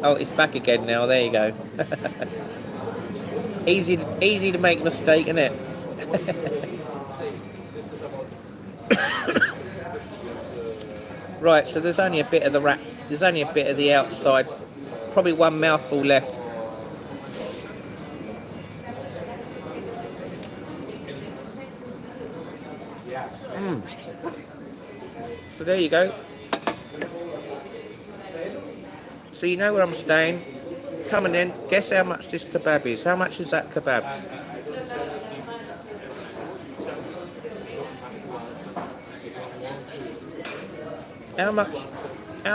[SPEAKER 1] Oh, it's back again now. There you go. Easy to make a mistake, isn't it? Right, so there's only a bit of the wrap. There's only a bit of the outside. Probably one mouthful left. So there you go. So you know where I'm staying. Coming in, guess how much this kebab is. How much is that kebab? How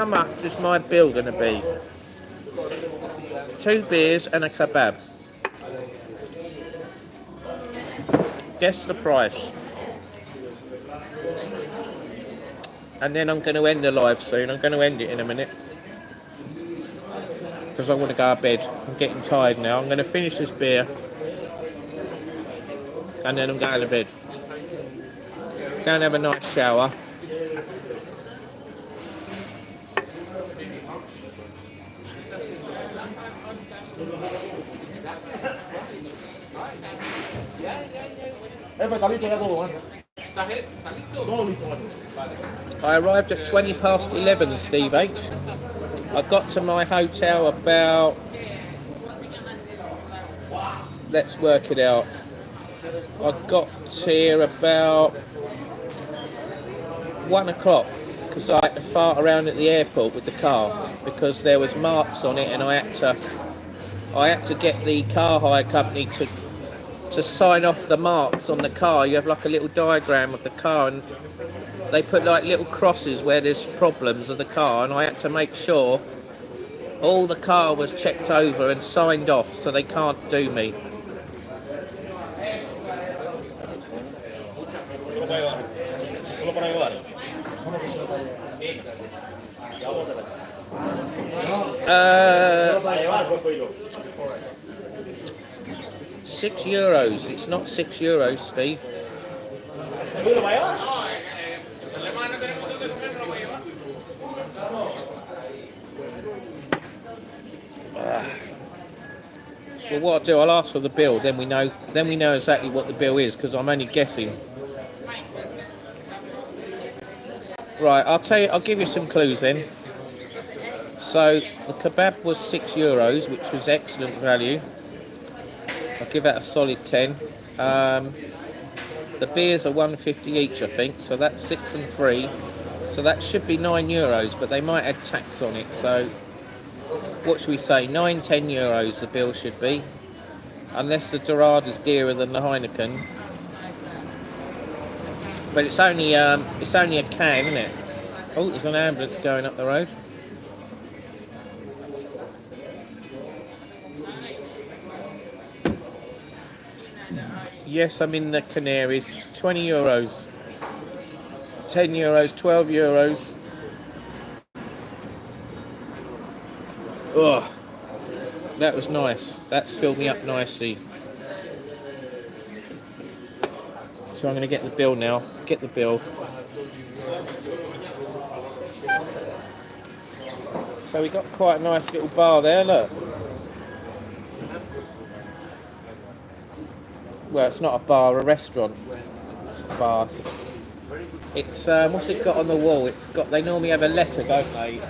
[SPEAKER 1] much is my bill going to be? 2 beers and a kebab. Guess the price. And then I'm going to end the live soon. I'm going to end it in a minute. Because I want to go to bed. I'm getting tired now. I'm going to finish this beer. And then I'm going to bed. Go and have a nice shower. I arrived at 20 past 11, Steve H. I got to my hotel about, let's work it out. I got here about 1 o'clock because I had to fart around at the airport with the car because there was marks on it, and I had to get the car hire company to sign off the marks on the car. You have like a little diagram of the car, and they put like little crosses where there's problems of the car, and I had to make sure all the car was checked over and signed off so they can't do me. €6. It's not €6, Steve. Well, what I'll do, I'll ask for the bill. Then we know exactly what the bill is because I'm only guessing. Right, I'll give you some clues then. So the kebab was €6, which was excellent value. I'll give that a solid 10. The beers are €1.50 each, I think. So that's 6 and 3. So that should be €9, but they might add tax on it. So what should we say? €9-10 the bill should be, unless the Dorada's dearer than the Heineken. But it's only a can, isn't it? Oh, there's an ambulance going up the road. Yes, I'm in the Canaries. €20, €10, €12. Oh, that was nice. That's filled me up nicely. So I'm going to get the bill now. Get the bill. So we got quite a nice little bar there, look. Well, it's not a bar, a restaurant. Bar. It's what's it got on the wall? It's got. They normally have a letter, don't they?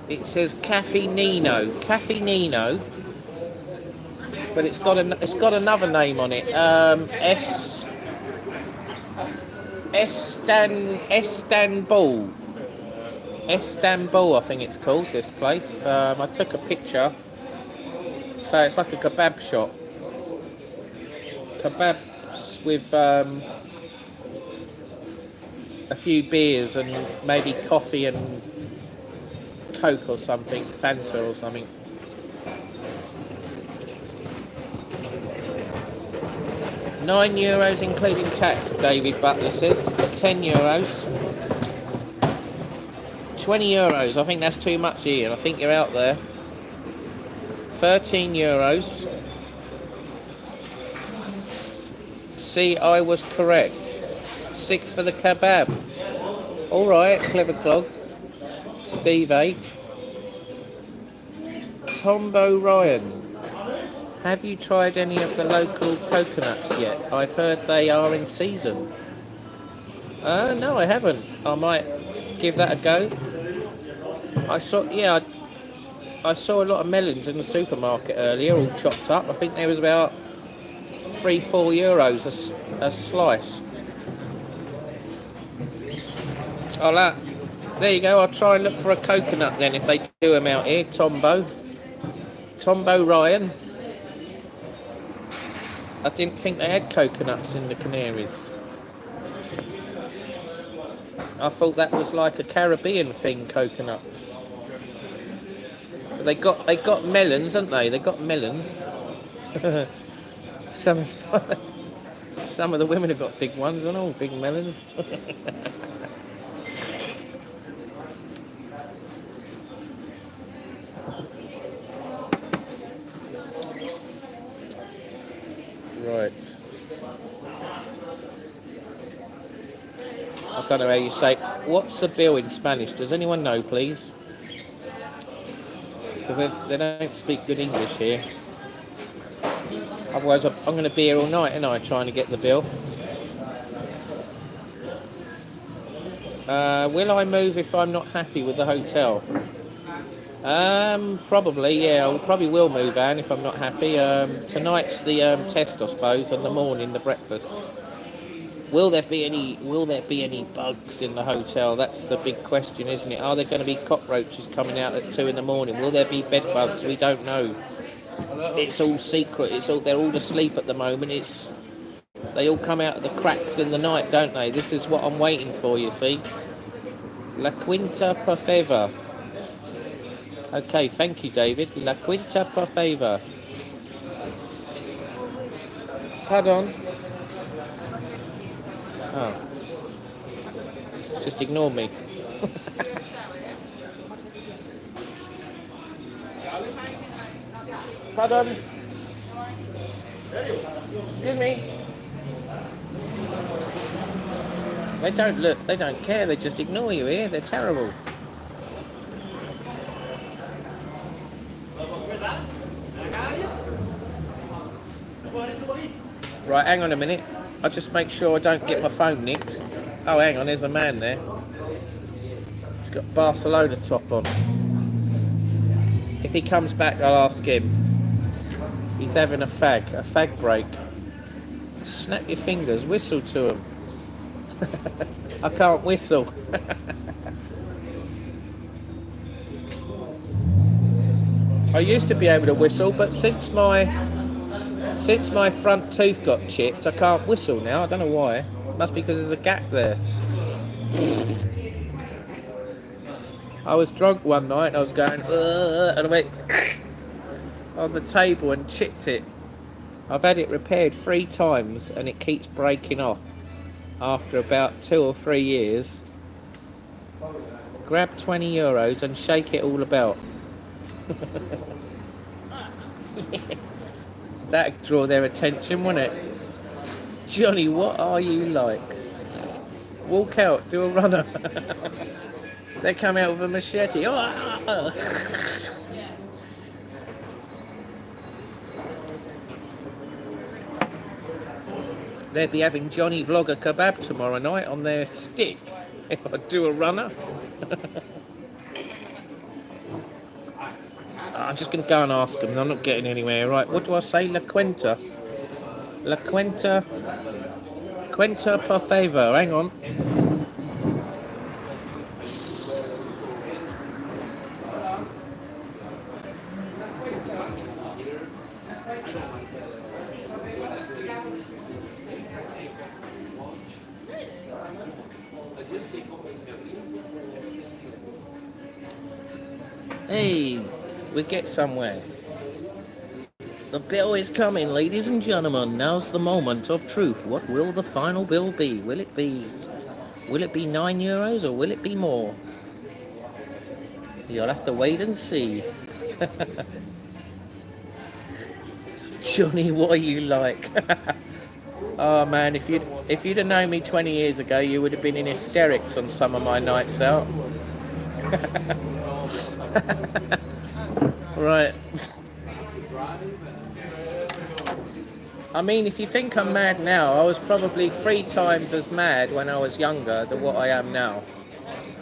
[SPEAKER 1] It says Cafe Nino, but it's got another name on it. Istanbul, I think it's called, this place. I took a picture. So it's like a kebab shop. Kebabs with a few beers and maybe coffee and Coke or something, Fanta or something. €9 including tax, David Butler says. €10. €20, I think that's too much, Ian. I think you're out there. €13. See, I was correct. 6 for the kebab. Alright, clever clogs. Steve H. Tombo Ryan. Have you tried any of the local coconuts yet? I've heard they are in season. No, I haven't. I might give that a go. I saw a lot of melons in the supermarket earlier, all chopped up. I think there was about €3-4 a slice. There you go. I'll try and look for a coconut then if they do them out here. Tombo Ryan. I didn't think they had coconuts in the Canaries. I thought that was like a Caribbean thing, coconuts. But they got melons, haven't they? They got melons. Some of the women have got big ones, and all big melons. Right. I don't know how you say. What's the bill in Spanish? Does anyone know, please? Because they don't speak good English here. Otherwise, I'm going to be here all night, and I trying to get the bill. Will I move if I'm not happy with the hotel? Probably, yeah. I probably will move, Anne, if I'm not happy. Tonight's the test, I suppose, and the morning, the breakfast. Will there be any bugs in the hotel? That's the big question, isn't it? Are there going to be cockroaches coming out at 2 in the morning? Will there be bed bugs? We don't know. It's all secret. They're all asleep at the moment. They all come out of the cracks in the night, don't they? This is what I'm waiting for, you see. La Quinta per favor. Okay, thank you, David. La Quinta per favor. Pardon. Oh. Just ignore me. Pardon. Excuse me. They don't look, they don't care, they just ignore you here. They're terrible. Right, hang on a minute. I'll just make sure I don't get my phone nicked. Oh, hang on, there's a man there. He's got Barcelona top on. If he comes back, I'll ask him. He's having a fag break. Snap your fingers, whistle to him. I can't whistle. I used to be able to whistle, but since my front tooth got chipped, I can't whistle now. I don't know why. Must be because there's a gap there. I was drunk one night and I was going, and I went on the table and chipped it. I've had it repaired 3 times and it keeps breaking off. After about 2 or 3 years, grab €20 and shake it all about. That'd draw their attention, wouldn't it? Johnny, what are you like? Walk out, do a runner. They come out with a machete. Oh! They'd be having Johnny Vlogger Kebab tomorrow night on their stick if I do a runner. I'm just going to go and ask them. I'm not getting anywhere. Right, what do I say? La Cuenta. La Cuenta. Cuenta por favor. Hang on. Hey, we get somewhere. The bill is coming, ladies and gentlemen. Now's the moment of truth. What will the final bill be? Will it be €9 or will it be more? You'll have to wait and see. Johnny, what are you like? Oh man, if you'd have known me 20 years ago, you would have been in hysterics on some of my nights out. Right. I mean, if you think I'm mad now, I was probably 3 times as mad when I was younger than what I am now.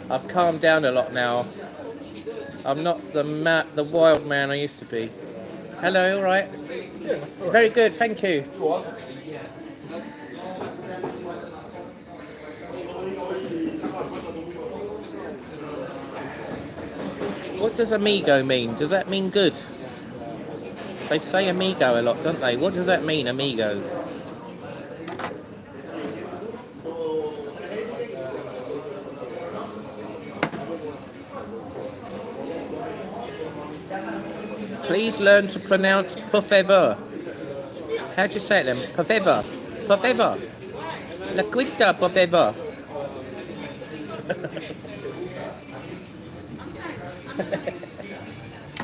[SPEAKER 1] I've calmed down a lot now. I'm not the wild man I used to be. Hello, all right? Very good, thank you. What does amigo mean? Does that mean good? They say amigo a lot, don't they? What does that mean, amigo? Please learn to pronounce por favor. How do you say it then? Por favor. Por favor. La cuenta, por favor.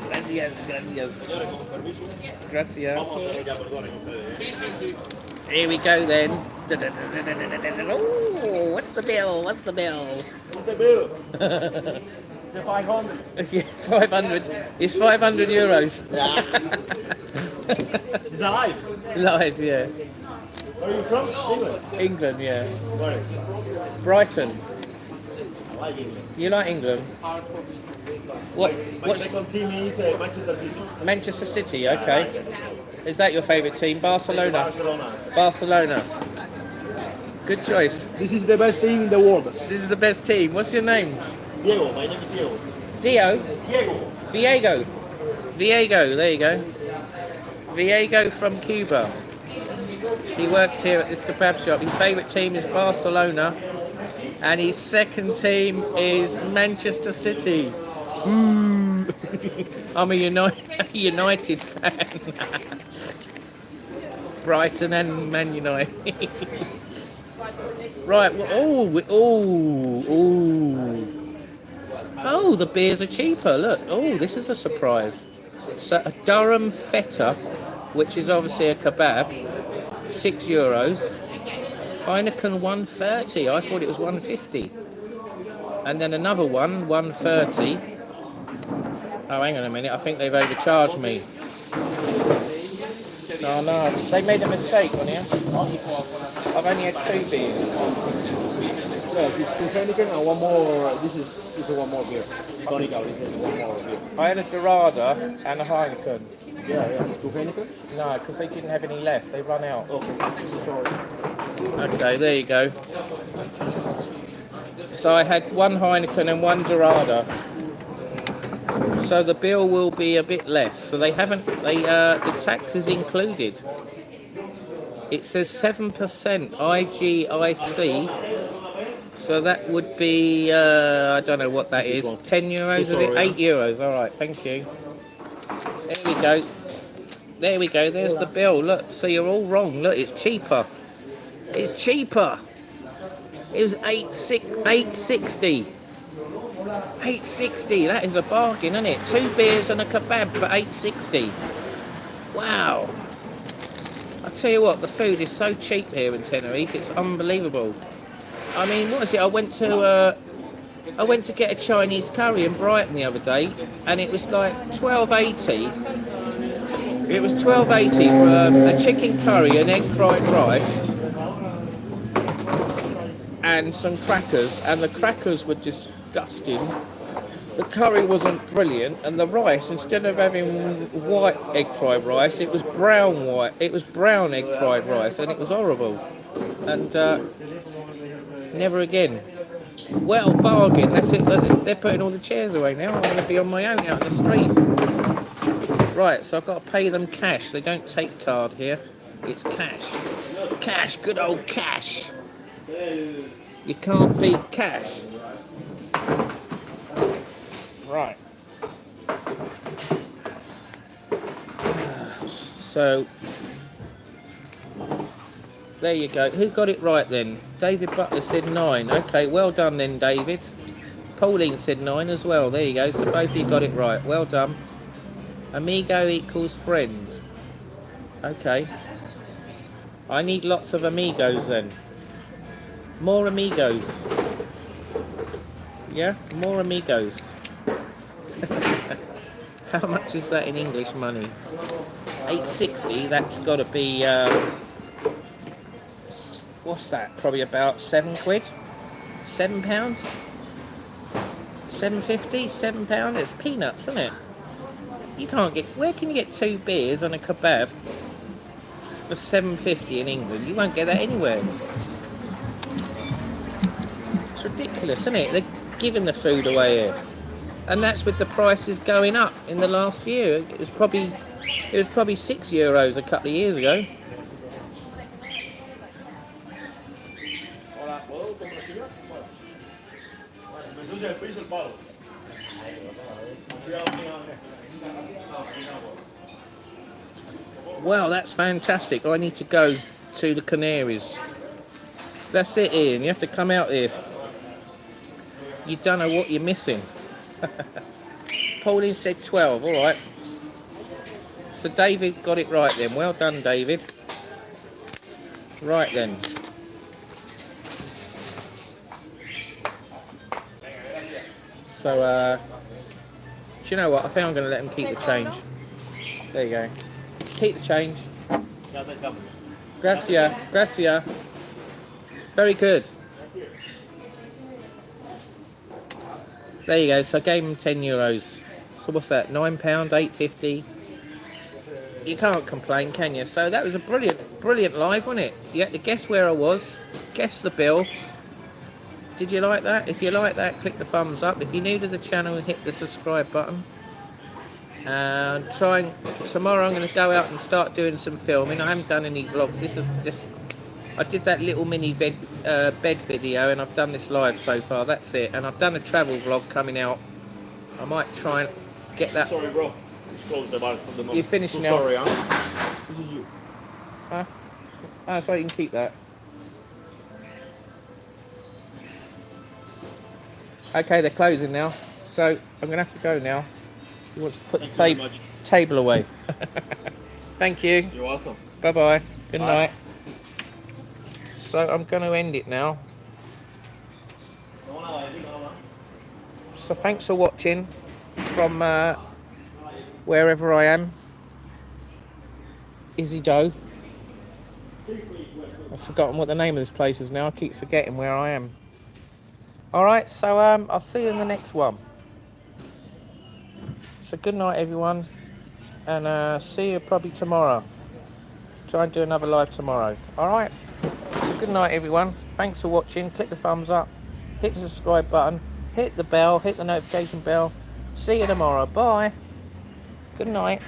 [SPEAKER 1] Gracias. Gracias. Here we go then. Oh, what's the bill? What's the bill?
[SPEAKER 4] It's 500.
[SPEAKER 1] Yeah, 500. It's €500.
[SPEAKER 4] Yeah. It's alive.
[SPEAKER 1] Live, yeah.
[SPEAKER 4] Where are you from? England.
[SPEAKER 1] England, yeah.
[SPEAKER 4] Where?
[SPEAKER 1] Brighton.
[SPEAKER 4] I like England.
[SPEAKER 1] You like England?
[SPEAKER 4] My
[SPEAKER 1] What's
[SPEAKER 4] second team is Manchester City.
[SPEAKER 1] Manchester City? Okay. Is that your favourite team? Barcelona.
[SPEAKER 4] Barcelona.
[SPEAKER 1] Barcelona. Good choice.
[SPEAKER 4] This is the best team in the world.
[SPEAKER 1] This is the best team. What's your name?
[SPEAKER 4] Diego. My name is Diego.
[SPEAKER 1] Dio?
[SPEAKER 4] Diego.
[SPEAKER 1] Viego. There you go. Viego from Cuba. He works here at this kebab shop. His favourite team is Barcelona, and his second team is Manchester City. I'm a United fan. Brighton and Man United. Right. Oh, the beers are cheaper. Look. Oh, this is a surprise. So a Durham Feta, which is obviously a kebab, €6. Heineken 130. I thought it was 150. And then another one, 130. Oh, hang on a minute. I think they've overcharged me. No, no, they made a mistake on here. I've only had 2 beers.
[SPEAKER 4] Yes, it's two Heineken and one more. This is one more beer. Tonica, this is one more beer.
[SPEAKER 1] I had a Dorada and a Heineken.
[SPEAKER 4] Yeah, it's two Heineken.
[SPEAKER 1] No, because they didn't have any left. They run out.
[SPEAKER 4] Okay, sorry.
[SPEAKER 1] Okay, there you go. So I had 1 Heineken and 1 Dorada. So the bill will be a bit less. So they haven't. The tax is included. It says 7% IGIC. So that would be, I don't know what that is. 10 euros, is it? 8 euros. All right, thank you. There we go. There we go. There's the bill. Look, so you're all wrong. Look, it's cheaper. It's cheaper. It was 860. 860. That is a bargain, isn't it? 2 beers and a kebab for 860. Wow. I tell you what, the food is so cheap here in Tenerife. It's unbelievable. I mean, what is it? I went to get a Chinese curry in Brighton the other day, and it was like $12.80. It was $12.80 for a chicken curry, an egg fried rice, and some crackers. And the crackers were disgusting. The curry wasn't brilliant, and the rice, instead of having white egg fried rice, it was brown egg fried rice, and it was horrible. And never again. Well, bargain. That's it. Look, they're putting all the chairs away now. I'm going to be on my own out in the street. Right, so I've got to pay them cash. They don't take card here. It's cash. Cash. Good old cash. You can't beat cash. Right. So there you go. Who got it right then? David Butler said 9. Okay, well done then, David. Pauline said 9 as well. There you go. So both of you got it right. Well done. Amigo equals friend. Okay. I need lots of amigos then. More amigos. Yeah, more amigos. How much is that in English money? 860. That's got to be. What's that? Probably about 7 quid? £7? £7.50? £7? It's peanuts, isn't it? You can't get. Where can you get 2 beers and a kebab for £7.50 in England? You won't get that anywhere. It's ridiculous, isn't it? They're giving the food away here, and that's with the prices going up in the last year. It was probably €6 a couple of years ago. Wow, that's fantastic. I need to go to the Canaries. That's it, Ian. You have to come out here. You don't know what you're missing. Pauline said 12. All right. So David got it right then. Well done, David. Right then. So, do you know what? I think I'm going to let him keep the change. There you go. Keep the change. Gracias. Gracias. Very good. There you go. So I gave him €10. So what's that? £9, £8.50. You can't complain, can you? So that was a brilliant live, wasn't it? You had to guess where I was, guess the bill. Did you like that? If you like that, click the thumbs up. If you're new to the channel, hit the subscribe button. And tomorrow I'm going to go out and start doing some filming. I haven't done any vlogs. This is just, I did that little mini bed video, and I've done this live so far. That's it. And I've done a travel vlog coming out. I might try and get that.
[SPEAKER 4] Sorry, bro. Just close the bar from the moment.
[SPEAKER 1] You finished now?
[SPEAKER 4] Sorry, huh? This is you.
[SPEAKER 1] Huh? Oh, so you can keep that. Okay, they're closing now, so I'm going to have to go now. You want to put the table away. Thank you.
[SPEAKER 4] You're welcome.
[SPEAKER 1] Bye-bye. Good night. So I'm going to end it now. So thanks for watching from wherever I am. Izzy Dough. I've forgotten what the name of this place is now. I keep forgetting where I am. Alright, so I'll see you in the next one. So good night everyone, and see you probably tomorrow. Try and do another live tomorrow. Alright, so good night everyone. Thanks for watching. Click the thumbs up, hit the subscribe button, hit the bell, hit the notification bell. See you tomorrow. Bye. Good night.